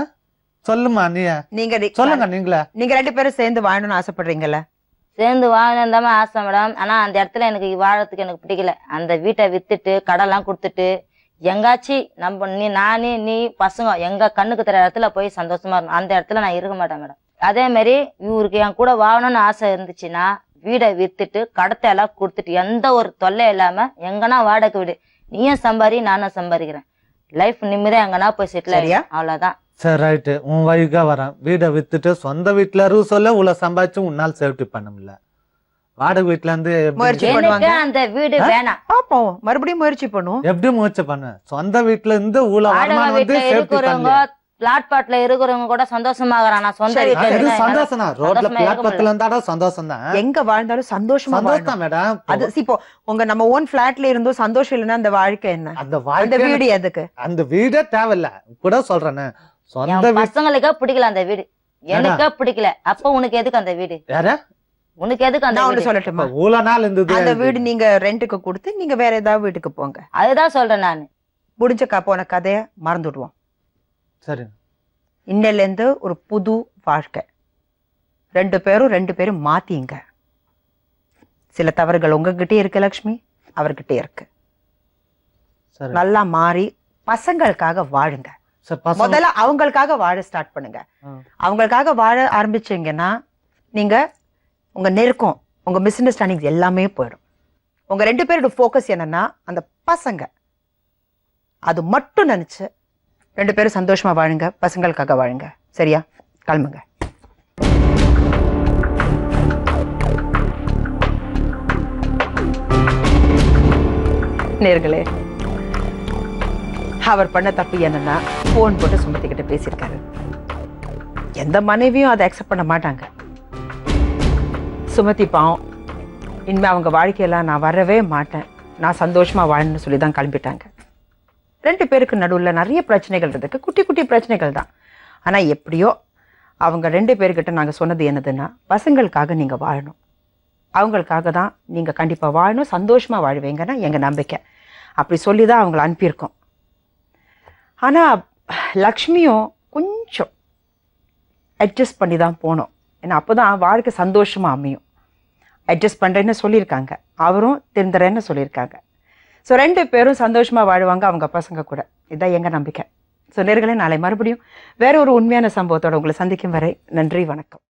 சொல்லுமா நீ நீங்க சொல்லுங்க நீங்களே. நீங்க 2 பேரும் சேர்ந்து வாழணும்னு ஆசைப்படுறீங்கல்ல? சேர்ந்து வாழணும் ஆசை மேடம். ஆனா அந்த இடத்துல எனக்கு வாழறதுக்கு எனக்கு பிடிக்கல. அந்த வீட்டை வித்துட்டு கடெல்லாம் கொடுத்துட்டு எங்காச்சும் நம்ம நீ பசங்க எங்க கண்ணுக்கு தெரிய இடத்துல போய் சந்தோஷமா இருக்கணும். அந்த இடத்துல நான் இருக்க மாட்டேன் மேடம். அதே மாதிரி இவருக்கு என் கூட வாழணும்னு ஆசை இருந்துச்சுன்னா வீடை வித்துட்டு கடத்தை எல்லாம் கொடுத்துட்டு எந்த ஒரு தொல்லை இல்லாம எங்கன்னா வாடகை வீடு, நீயும் சம்பாரி நானும் சம்பாதிக்கிறேன், லைஃப் நிம்மதியா எங்கன்னா போய் செட்டில் சரியா? அவ்வளவுதான். சரி ரைட்டு, உன் வழிக்கா வரேன். வீடை வித்துட்டு சொந்த வீட்டுல இரு சொல்ல உள்ள சம்பாதிச்சு உன்னால் சேஃப்டி பண்ண முடியல. வாடகை வீட்டுல இருந்து முயற்சி எனக்கு பண்ணுவாங்க. அந்த வீடு வேணாம். பாப்போம், மறுபடியும் முயற்சி பண்ணுவோம். எப்படி முயற்சி பண்ண? சொந்த வீட்டுல இருந்து உள்ள வாடகை வருமானம் வந்து வீட்டுல சேஃப்டி இருக்கிறவங்க பண்ணல. பிளாட் பாட்ல இருக்கிறவங்க கூட சந்தோஷமாகறான். நான் சொந்த சரி, வீட்டுல இது இருந்தா சந்தோஷம் தான். ரோட்ல சந்தோஷமா இருக்க பிளாட்பாத்துல இருந்தாடா சந்தோஷம் தான். எங்க வாழ்ந்தாலும் சந்தோஷமா சந்தோஷம் வாழணும். தான் மேடம். அது இப்போ நம்ம ஓன் பிளாட்ல இருந்தோம் சந்தோஷம் இல்லைன்னா அந்த வாழ்க்கை என்ன? அந்த அந்த வாழ்க்கை வீடு எதுக்கு? அந்த வீடே தேவையில்ல. கூட சொல்றேன்னு சொந்த என் வீடு பசங்களுக்கே பிடிக்கல அந்த வீடு, எனக்கே பிடிக்கல. அப்ப உனக்கு எதுக்கு அந்த வீடு? யார உனக்கு எதுக்கு அந்த நான் வீடு? ஒண்ணு சொல்லட்டுமா? ஊழ நாள் இருந்தது. அந்த வீடு நீங்க ரெண்டுக்கு கொடுத்து நீங்க வேற ஏதாவது வீட்டுக்கு போங்க. அதுதான் சொல்றேன் நானு. முடிஞ்ச போன கதைய மறந்துடுவோம். சரி, இன்னையில இருந்து ஒரு புது வாழ்க்கை. 2 பேரும் மாத்திங்க. சில தவறுகள் உங்ககிட்டே இருக்கு லக்ஷ்மி, அவர்கிட்டே இருக்கு. சரி. நல்லா மாறி பசங்களுக்காக வாழுங்க. சரி, பசங்க- முதல்ல அவங்களுக்காக வாழ ஸ்டார்ட் பண்ணுங்க. அவங்களுக்காக வாழ ஆரம்பிச்சீங்கன்னா நீங்க உங்க நெருக்கம், உங்க மிஸ் அண்டர்ஸ்டாண்டிங் எல்லாமே போயிடும். உங்க 2 பேரோட ஃபோக்கஸ் என்னன்னா அந்த பசங்க, அது மட்டும் நினைச்சு 2 பேரும் சந்தோஷமா வாழுங்க, பசங்களுக்காக வாழுங்க. சரியா? கிளம்புங்க. நேர்களே, அவர் பண்ண தப்பு என்னன்னா போன் போட்டு சுமத்திக்கிட்ட பேசியிருக்காரு. எந்த மனைவியும் அதை அக்செப்ட் பண்ண மாட்டாங்க. சுமதி பாவம், இனிமே அவங்க வாழ்க்கையெல்லாம் நான் வரவே மாட்டேன், நான் சந்தோஷமா வாழணும்னு சொல்லி தான் கிளம்பிட்டாங்க. 2 பேருக்கு நடுவில் நிறைய பிரச்சனைகள் இருக்கு, குட்டி குட்டி பிரச்சனைகள் தான். ஆனா எப்படியோ அவங்க 2 பேர்கிட்ட நாங்க சொன்னது என்னதுன்னா, பசங்களுக்காக நீங்க வாழணும், அவங்களுக்காக தான் நீங்க கண்டிப்பா வாழணும், சந்தோஷமா வாழ்வீங்கன்னா எங்க நம்பிக்கை. அப்படி சொல்லி தான் அவங்கள அனுப்பியிருக்கோம். ஆனா லக்ஷ்மியும் கொஞ்சம் அட்ஜஸ்ட் பண்ணி தான் போனோம். ஏன்னா அப்போதான் வாழ்க்கை சந்தோஷமா அமையும். அட்ஜஸ்ட் பண்றேன்னு சொல்லியிருக்காங்க, அவரும் திருந்துறேன்னு சொல்லியிருக்காங்க. ஸோ 2 பேரும் சந்தோஷமா வாழ்வாங்க அவங்க பசங்க கூட. இதுதான் எங்க நம்பிக்கை. ஸோ நேர்களே, நாளை மறுபடியும் வேற ஒரு உண்மையான சம்பவத்தோட உங்களை சந்திக்கும் வரை நன்றி, வணக்கம்.